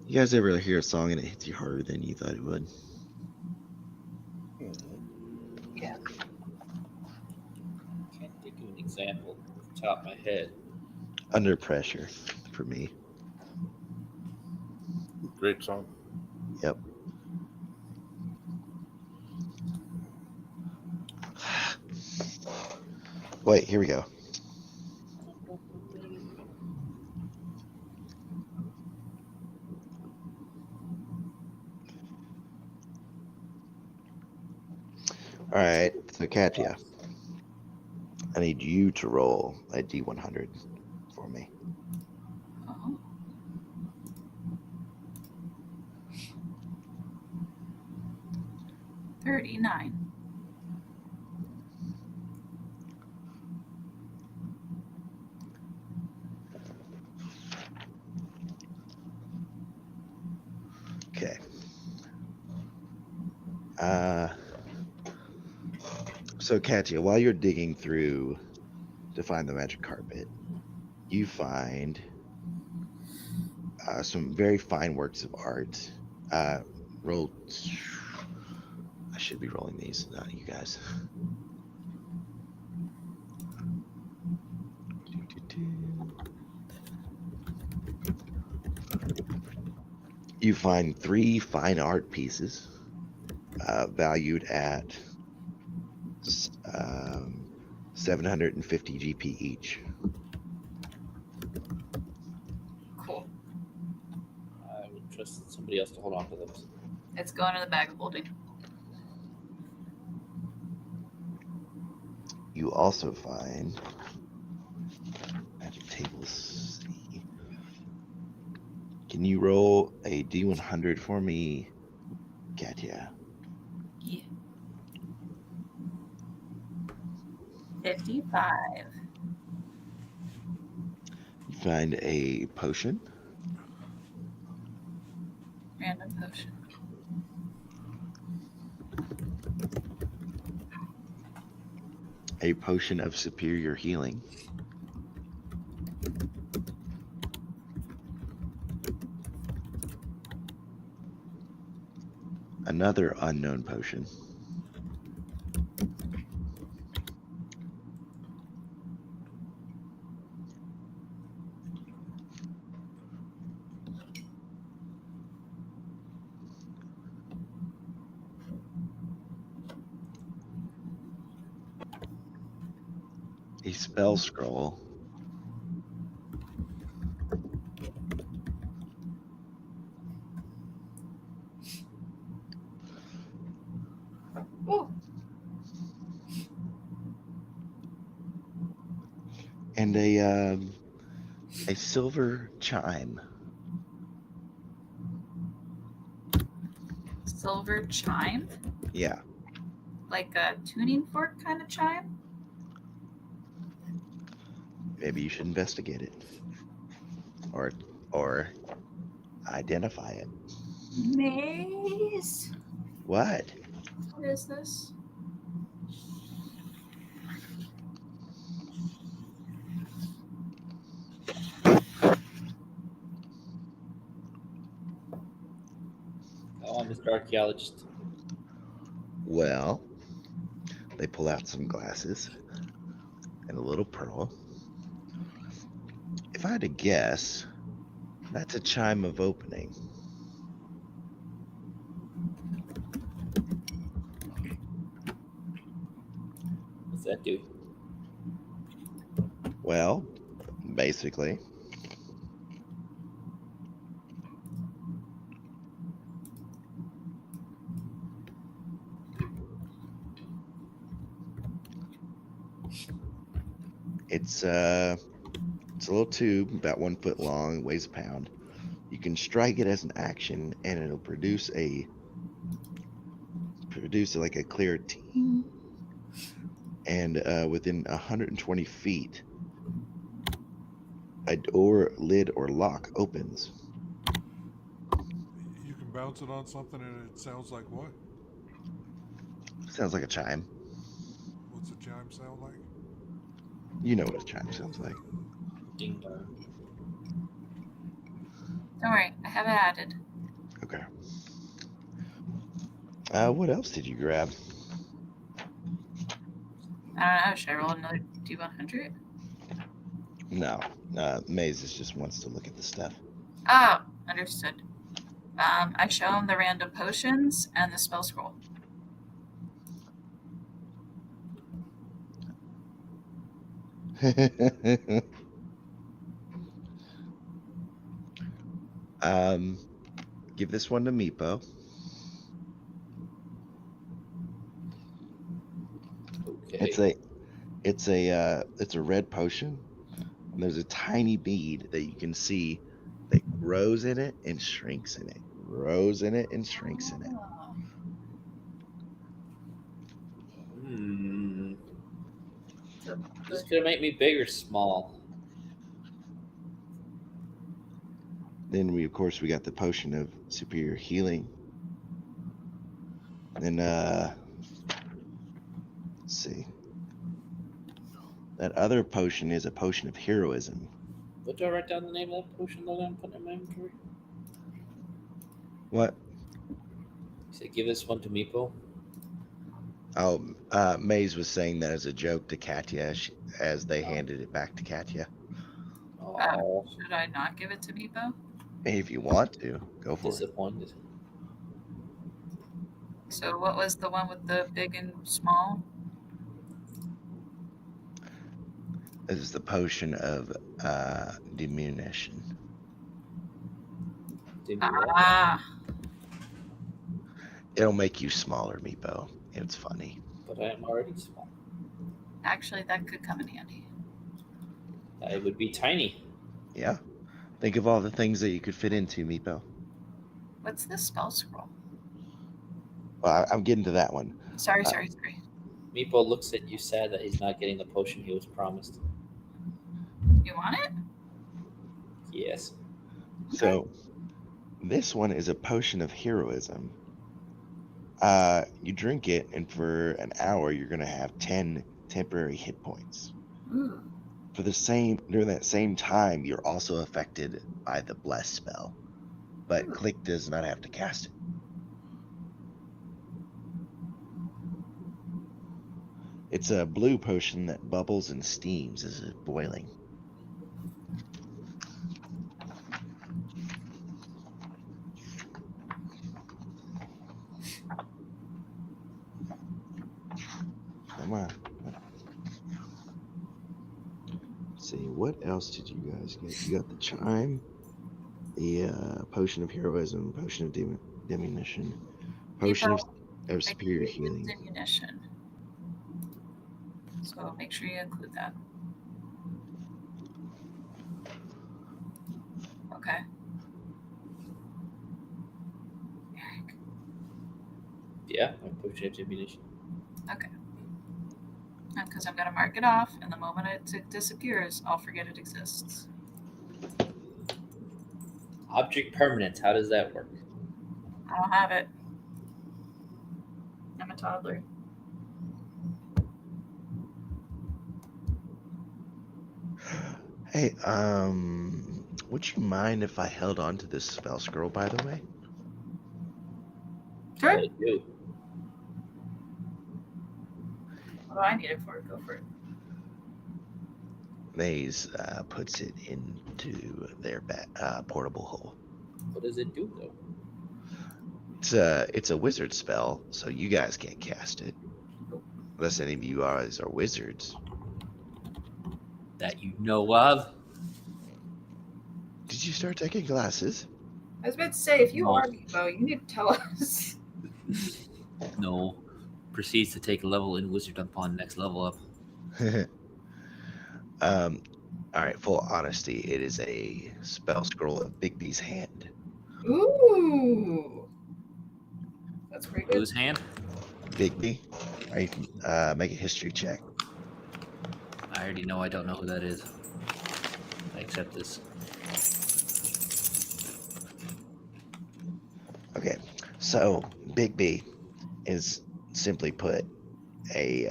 You guys ever hear a song and it hits you harder than you thought it would? Yeah. Can't think of an example off the top of my head. Under Pressure, for me. Great song. Yep. Wait, here we go. All right, so Katya, I need you to roll a D100 for me. Oh. $39. Okay. So Katya, while you're digging through to find the magic carpet, you find some very fine works of art. Roll. I should be rolling these, not you guys. You find 3 fine art pieces valued at 750 GP each. Cool. I would trust somebody else to hold on to those. It's going in the bag of holding. You also find magic tables. Can you roll a D100 for me, Katya? Yeah. 55. You find a potion, Random potion. a potion of superior healing, another unknown potion, a spell scroll, Ooh. and a silver chime. Silver chime? Yeah, Like a tuning fork kind of chime? maybe you should investigate it, or identify it. Maze? What? What is this? Go on, Mr. Archaeologist. Well, they pull out some glasses and a little pearl. If I had to guess, that's a chime of opening. What's that do? Well, basically, it's a little tube about 1 foot long, weighs a pound. You can strike it as an action, and it'll produce like a clear ting. And within 120 feet, a door, lid, or lock opens. You can bounce it on something and it sounds like what? Sounds like a chime. What's a chime sound like? You know what a chime sounds like. Ding dong. Don't worry, I have it added. Okay. What else did you grab? I don't know. Should I roll another D100? No. Maze just wants to look at the stuff. Oh, understood. I show him the random potions and the spell scroll. Give this one to Meepo. Okay. It's a It's a red potion. And there's a tiny bead that you can see that grows in it and shrinks in it. Grows in it and shrinks in it. Oh. Hmm. So This gonna make me big or small? Then we got the potion of superior healing. And let's see. That other potion is a potion of heroism. What do I write down the name of that potion that I'm putting in my inventory? What? You said give this one to Meepo. Oh, Maze was saying that as a joke to Katya as they handed it back to Katya. Oh, should I not give it to Meepo? If you want to, go for it. disappointed. So what was the one with the big and small? This is the potion of diminution. Ah, It'll make you smaller, Meepo. It's funny. But I am already small. actually, that could come in handy. I would be tiny. Yeah. Think of all the things that you could fit into, Meepo. What's the spell scroll? Well, I'm getting to that one. Sorry. Meepo looks at you sad that he's not getting the potion he was promised. You want it? Yes. So, this one is a potion of heroism. You drink it, and for an hour, you're going to have 10 temporary hit points. Ooh. During that same time, you're also affected by the bless spell, but Click does not have to cast it. It's a blue potion that bubbles and steams as it's boiling. Come on. Let's see, what else did you guys get? You got the chime, the potion of heroism, potion of diminution, potion of superior healing. Diminution. So make sure you include that. Okay. Eric. Yeah, my potion of diminution. Okay. Because I'm going to mark it off, and the moment it disappears, I'll forget it exists. Object permanence. How does that work? I don't have it. I'm a toddler. Hey, would you mind if I held on to this spell scroll, by the way? Sure. I do. What do I need it for? Go for it. Maze puts it into their portable hole. What does it do though? It's a wizard spell, so you guys can't cast it. Unless any of you guys are wizards. That you know of? Did you start taking classes? I was about to say, if you are Meepo, you need to tell us. No. Proceeds to take a level in wizard upon next level up. All right, full honesty, it is a spell scroll of Bigby's hand. Ooh. That's pretty good. Whose hand? Bigby, right? Make a history check. I already know I don't know who that is. I accept this. Okay, so Bigby is simply put a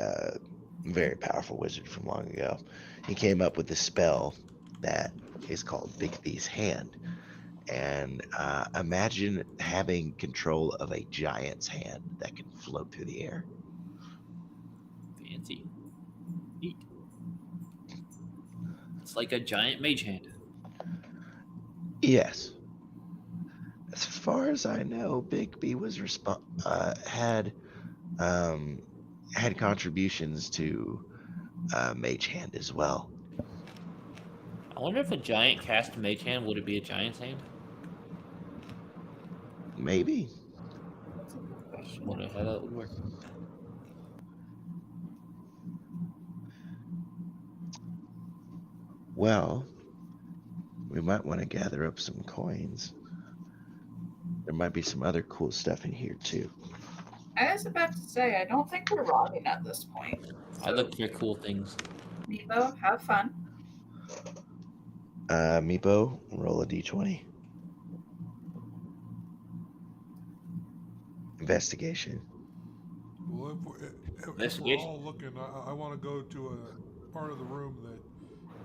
very powerful wizard from long ago. He came up with a spell that is called Bigby's Hand. And imagine having control of a giant's hand that can float through the air. Fancy. Neat. It's like a giant mage hand. Yes. As far as I know, Bigby was had contributions to Mage Hand as well. I wonder if a giant cast mage hand, would it be a giant's hand? Maybe. I wonder how that would work. Well, we might want to gather up some coins. There might be some other cool stuff in here too. I was about to say, I don't think we're robbing at this point. I look for cool things. Meepo, have fun. Meepo, roll a d20. Investigation. Well, if we're Investigation. all looking, I want to go to a part of the room that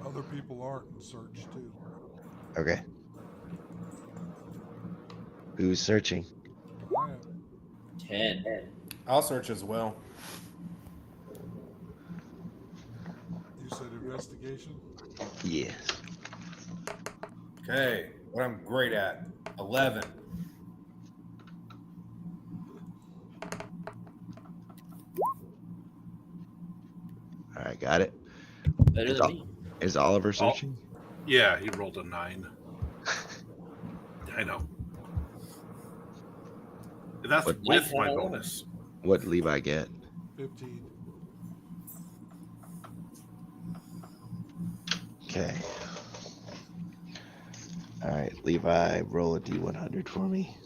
other people aren't and search too. Okay. Who's searching? Yeah. 10. I'll search as well. You said investigation? Yes. Okay, what I'm great at. 11. All right, got it. Better Is, than Ol- me. is Oliver searching? Yeah, he rolled a 9. I know. That's What- with my bonus. What did Levi get? 15. Okay. All right, Levi, roll a d100 for me.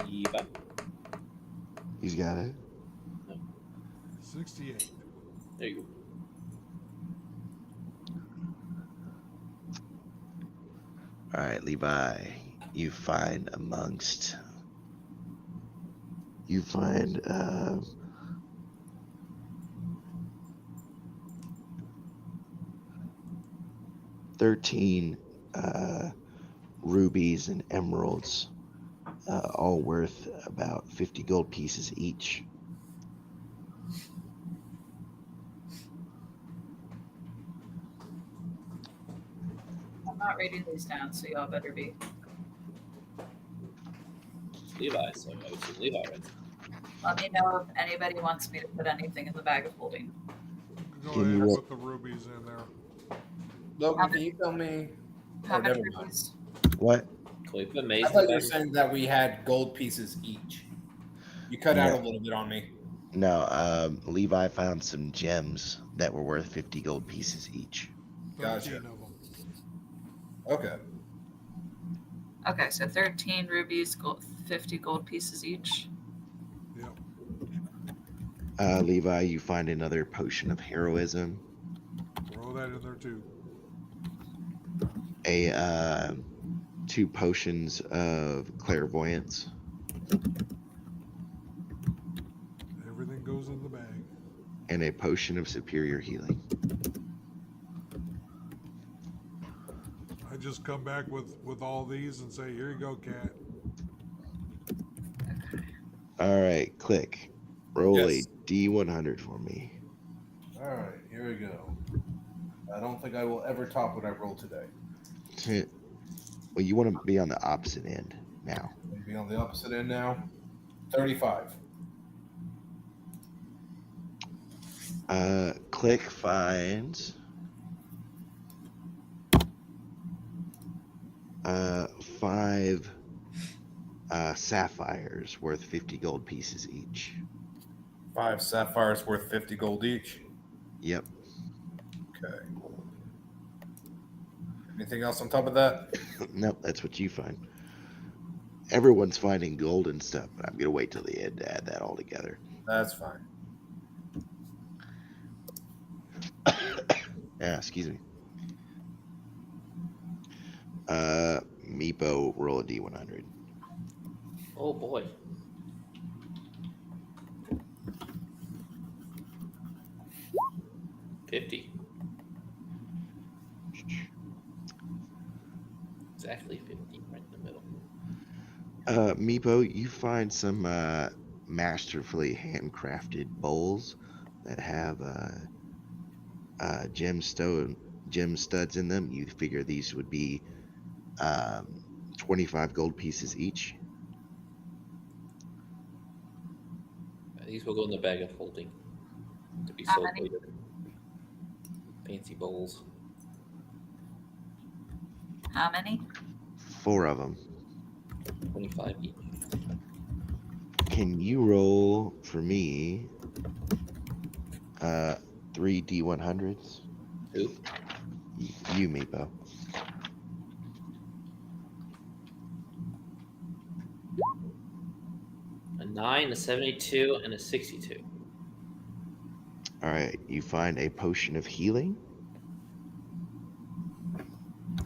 Eva. He's got it. 68. There you go. All right, Levi, you find 13 rubies and emeralds, all worth about 50 gold pieces each. I'm not writing these down, so y'all better be. It's Levi, so I would say Levi, right? Let me know if anybody wants me to put anything in the bag of holding. Go Can ahead you and roll- put the rubies in there. Logan, can you tell me? How Oh, many never mind. rupees? What? Can we put I Maze in thought the you were bag? saying that we had gold pieces each. You cut out a little bit on me. No, Levi found some gems that were worth 50 gold pieces each. 13 Gotcha. of them. Okay. Okay, so 13 rubies, 50 gold pieces each. Yep. Levi, you find another potion of heroism, Throw that in there too. a 2 potions of clairvoyance, Everything goes in the bag. and a potion of superior healing. I just come back with all these and say, here you go, cat. All right, click. Roll Yes. a D100 for me. All right, here we go. I don't think I will ever top what I rolled today. Well, you want to be on the opposite end now. I'm gonna be on the opposite end now. 35. Click finds 5 sapphires worth 50 gold pieces each. 5 sapphires worth 50 gold each. Yep. Okay. Anything else on top of that? Nope, that's what you find. Everyone's finding gold and stuff, but I'm gonna wait till the end to add that all together. That's fine. Yeah, excuse me. Meepo, roll a D100. Oh boy. $50. Exactly 50, right in the middle. Meepo, you find some masterfully handcrafted bowls that have gem studs in them. You figure these would be 25 gold pieces each. These will go in the bag of holding to be How sold many? later. Fancy bowls. How many? 4 of them. 25 each. Can you roll for me 3 D100s? Who? You, Meepo. A 9, a 72, and a 62. All right, you find a potion of healing,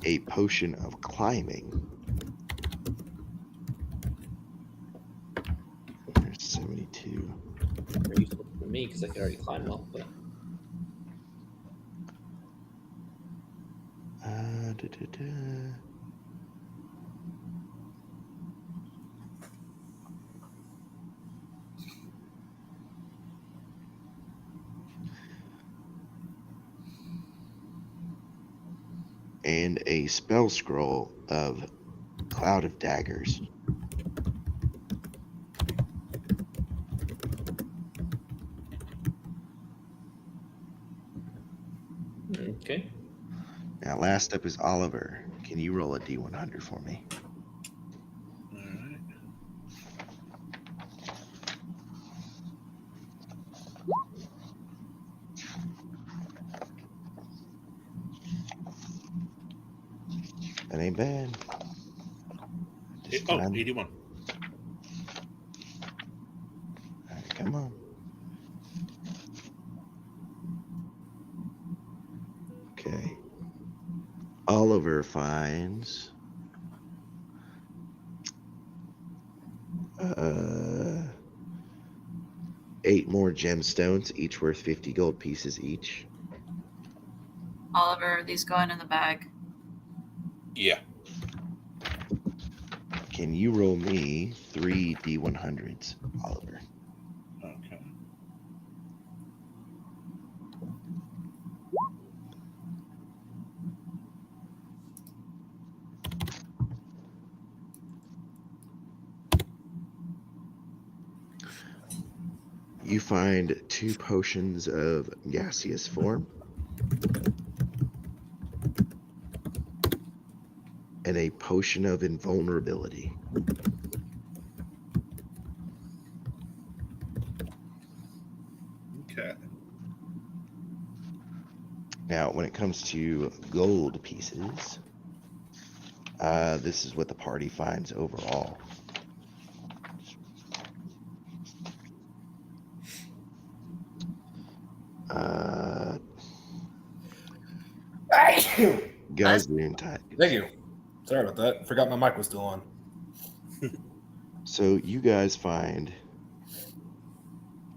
a potion of climbing. There's 72. Very useful for me because I could already climb well. But Da-da-da. And a spell scroll of Cloud of Daggers. okay. Now, last up is Oliver. Can you roll a D100 for me? All right. That ain't bad. Just Oh, time. 81. All right, come on. Okay. Oliver finds 8 more gemstones, each worth 50 gold pieces each. Oliver, are these going in the bag? Yeah. Can you roll me 3 D100s, Oliver? Okay. You find 2 potions of gaseous form and a potion of invulnerability. Okay. Now, when it comes to gold pieces, this is what the party finds overall. Guys, you're in time. Thank you. Sorry about that. Forgot my mic was still on. So you guys find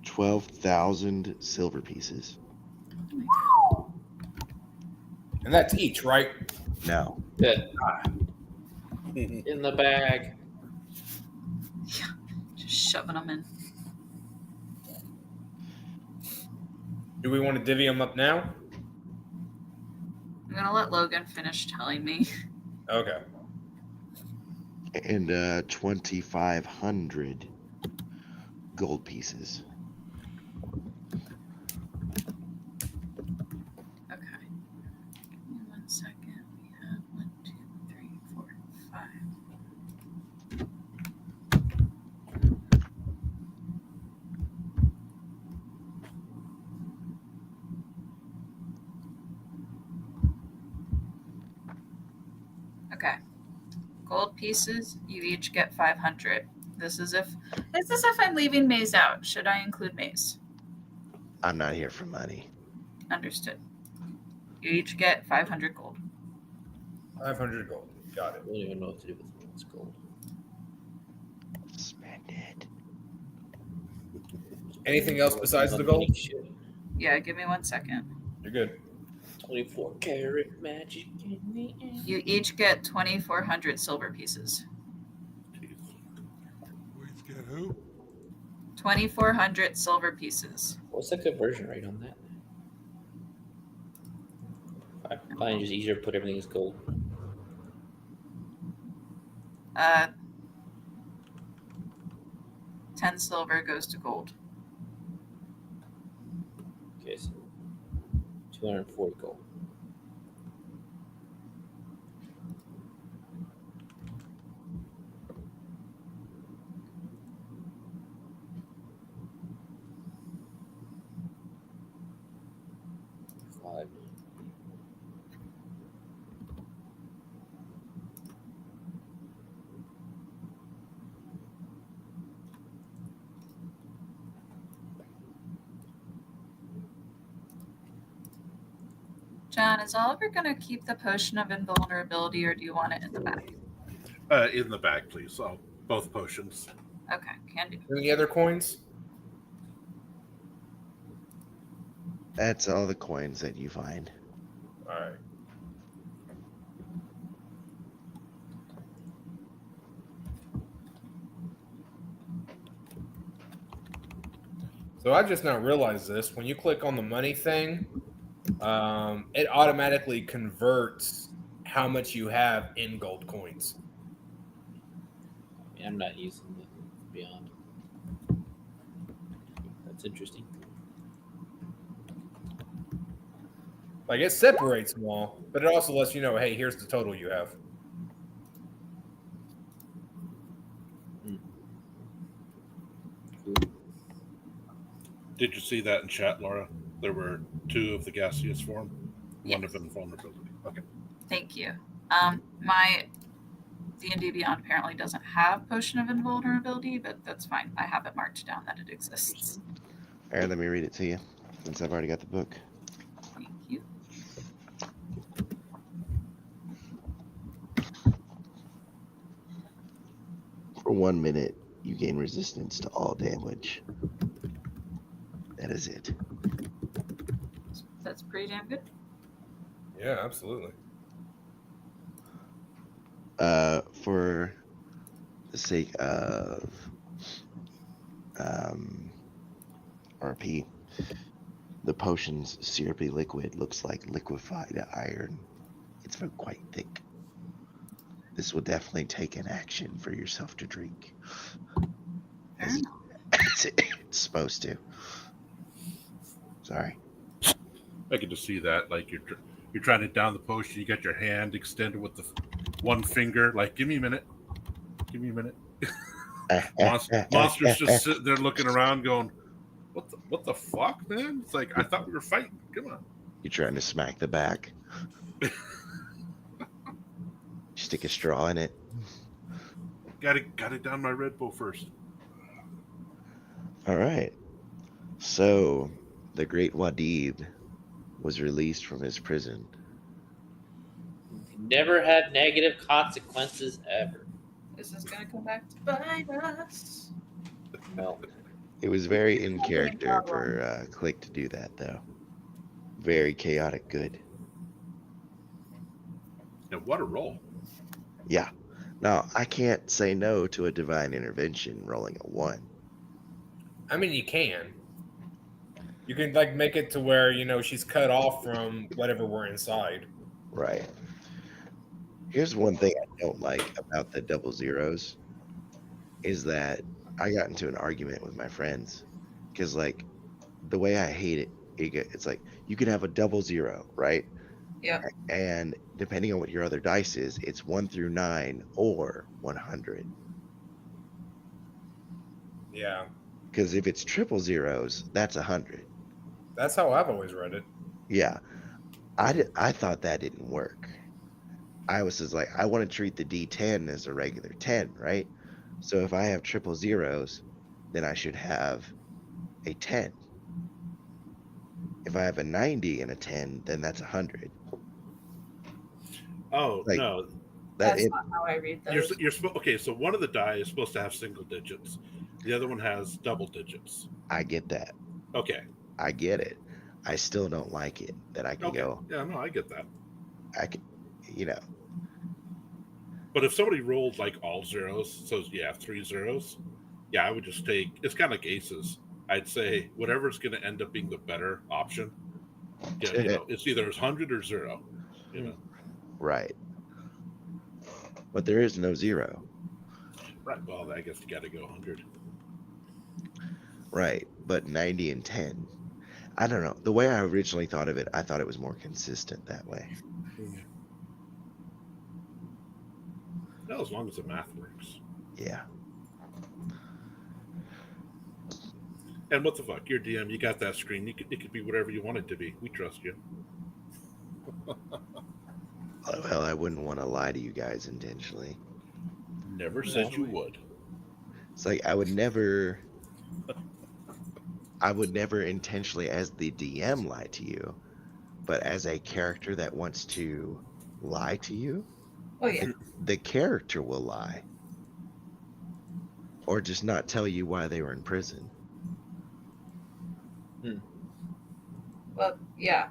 12,000 silver pieces. And that's each, right? Now, Good. In the bag. Just shoving them in. Do we want to divvy them up now? I'm gonna let Logan finish telling me. Okay. and 2,500 gold pieces. Okay. Give me 1 second. We have 1, 2, 3, 4, 5. Okay. Gold pieces, you each get 500. This is if I'm leaving Maze out. Should I include Maze? I'm not here for money. Understood. You each get 500 gold. 500 gold. Got it. I don't even know what to do with this gold. Spend it. Anything else besides the gold? Shit. Yeah, give me 1 second. You're good. 24 karat magic in the air. You each get 2,400 silver pieces. Jeez. We get who? 2,400 silver pieces. What's the conversion rate on that? I find it just easier to put everything as gold. 10 silver goes to gold. Okay, so 240 gold. 5. John, is Oliver going to keep the potion of invulnerability, or do you want it in the bag? In the bag, please. So both potions. Okay, can do. Any other coins? That's all the coins that you find. All right. So I just now realized this. When you click on the money thing, it automatically converts how much you have in gold coins. I mean, I'm not using the Beyond. That's interesting. Like it separates them all, but it also lets you know, hey, here's the total you have. Cool. Did you see that in chat, Laura? There were 2 of the gaseous form, one of invulnerability. Okay. Thank you. My D&D Beyond apparently doesn't have Potion of Invulnerability, but that's fine. I have it marked down that it exists. All right, let me read it to you, since I've already got the book. Thank you. For 1 minute, you gain resistance to all damage. That is it. That's pretty damn good. Yeah, absolutely. For the sake of RP, the potion's syrupy liquid looks like liquefied iron. It's quite thick. This will definitely take an action for yourself to drink. As it's supposed to. Sorry. I can just see that. Like you're trying to down the potion. You got your hand extended with the one finger. Like, give me a minute. Give me a minute. Monster's just sitting there looking around, going, "What the fuck, man?" It's like, I thought we were fighting. Come on. You're trying to smack the back. Stick a straw in it. Got it down my Red Bull first. All right. So, the great Wadib was released from his prison. Never had negative consequences ever. This is going to come back to bite us. Well, It was very in character for Click to do that, though. Very chaotic good. Now, what a roll. Yeah. Now, I can't say no to a divine intervention rolling a 1. I mean, you can. You can like make it to where she's cut off from whatever we're inside. Right. Here's one thing I don't like about the double zeros is that I got into an argument with my friends because, like, the way I hate it, it's like you can have a double zero, right? Yeah. And depending on what your other dice is, it's 1 through 9 or 100. Yeah. Because if it's triple zeros, that's 100. That's how I've always read it. Yeah. I thought that didn't work. I was just like, I want to treat the D10 as a regular 10, right? So if I have triple zeros, then I should have a 10. If I have a 90 and a 10, then that's 100. Oh, Like, no. That's not how I read those. You're okay, so one of the die is supposed to have single digits. The other one has double digits. I get that. Okay. I get it. I still don't like it that I can Okay. go. Yeah, no, I get that. I can, you know. But if somebody rolled like all zeros, so yeah, 3 zeros, yeah, I would just take. It's kind of like aces. I'd say whatever's going to end up being the better option. Yeah, it's either 100 or 0. Right. But there is no 0. Right. Well, I guess you got to go 100. Right. But 90 and 10. I don't know. The way I originally thought of it, I thought it was more consistent that way. Well, as long as the math works. Yeah. And what the fuck? You're DM. You got that screen. It could be whatever you want it to be. We trust you. Well, I wouldn't want to lie to you guys intentionally. Never said you would. It's like I would never intentionally, as the DM, lie to you, but as a character that wants to lie to you, Oh yeah. the character will lie. Or just not tell you why they were in prison. Well, yeah.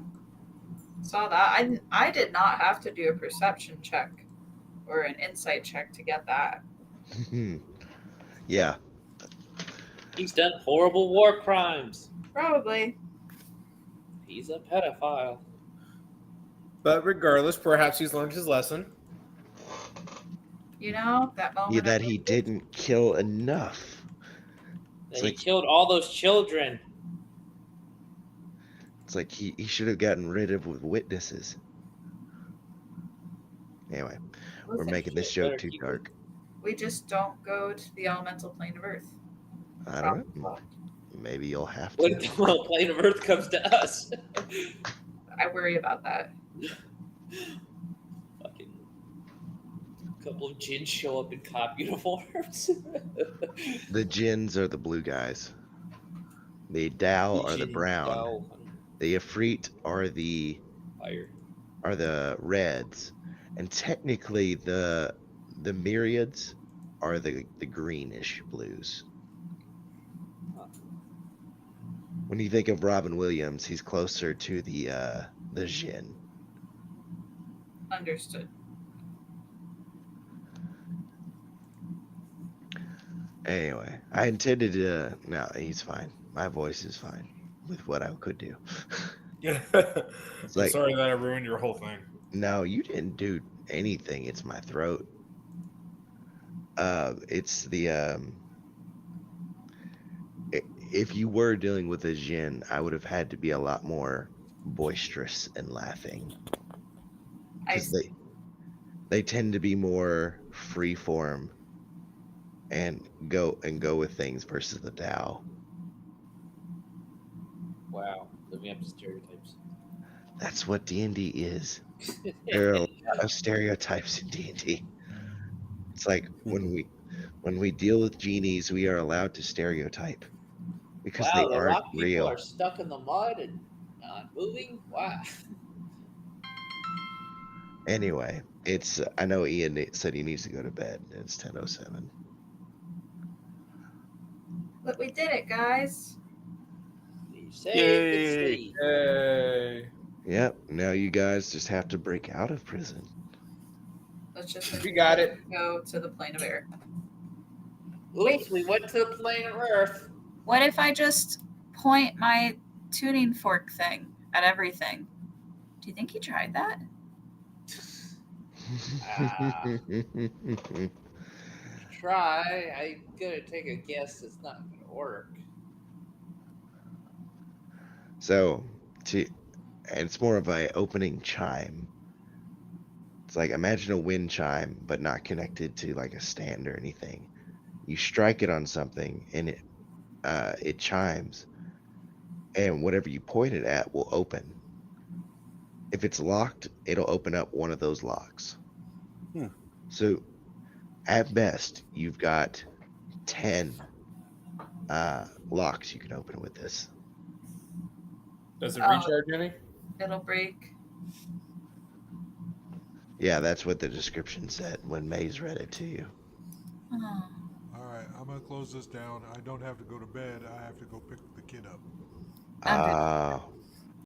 Saw that. I did not have to do a perception check or an insight check to get that. Yeah. He's done horrible war crimes. Probably. He's a pedophile. But regardless, perhaps he's learned his lesson. You know, that moment. Yeah, that he didn't kill enough. He like- killed all those children. It's like he should have gotten rid of with witnesses. Anyway, we're Listen, making this better joke too keep dark. we just don't go to the elemental plane of Earth. I don't know. Maybe you'll have When to. the plane of Earth comes to us. I worry about that. Fucking couple of djinns show up in cop uniforms. The Jinns are the blue guys. The Dao are the Djinn, brown. Dao, The Ifrit are the fire. reds. And technically the Myriads are the greenish blues. When you think of Robin Williams, he's closer to the Jinn. Understood. Anyway, I intended to. No, he's fine. My voice is fine with what I could do. Yeah. It's like, Sorry that I ruined your whole thing. no, you didn't do anything. It's my throat. It's the if you were dealing with a Jinn, I would have had to be a lot more boisterous and laughing. I 'Cause they tend to be more free form and go with things versus the Tao. Wow, living up to stereotypes. That's what D&D is. There are a lot of stereotypes in D&D. It's like when we deal with genies, we are allowed to stereotype because Wow, they the aren't rock people real. are stuck in the mud and not moving. Wow. Anyway, I know Ian said he needs to go to bed. It's 10:07. But we did it, guys. You saved Yay. the city. Hey. Yep. Now you guys just have to break out of prison. Let's just We got it. go to the plane of air. Oops, we went to the plane of Earth. What if I just point my tuning fork thing at everything? Do you think he tried that? Try. I'm gonna take a guess. It's not gonna work. So, and it's more of a opening chime. It's like, imagine a wind chime, but not connected to like a stand or anything. You strike it on something, and it chimes, and whatever you point it at will open. If it's locked, it'll open up one of those locks. So, at best, you've got 10 locks you can open with this. Does it Oh. recharge any? It'll break. Yeah, that's what the description said when Maze read it to you. Oh. All right, I'm gonna close this down. I don't have to go to bed. I have to go pick the kid up. Understood.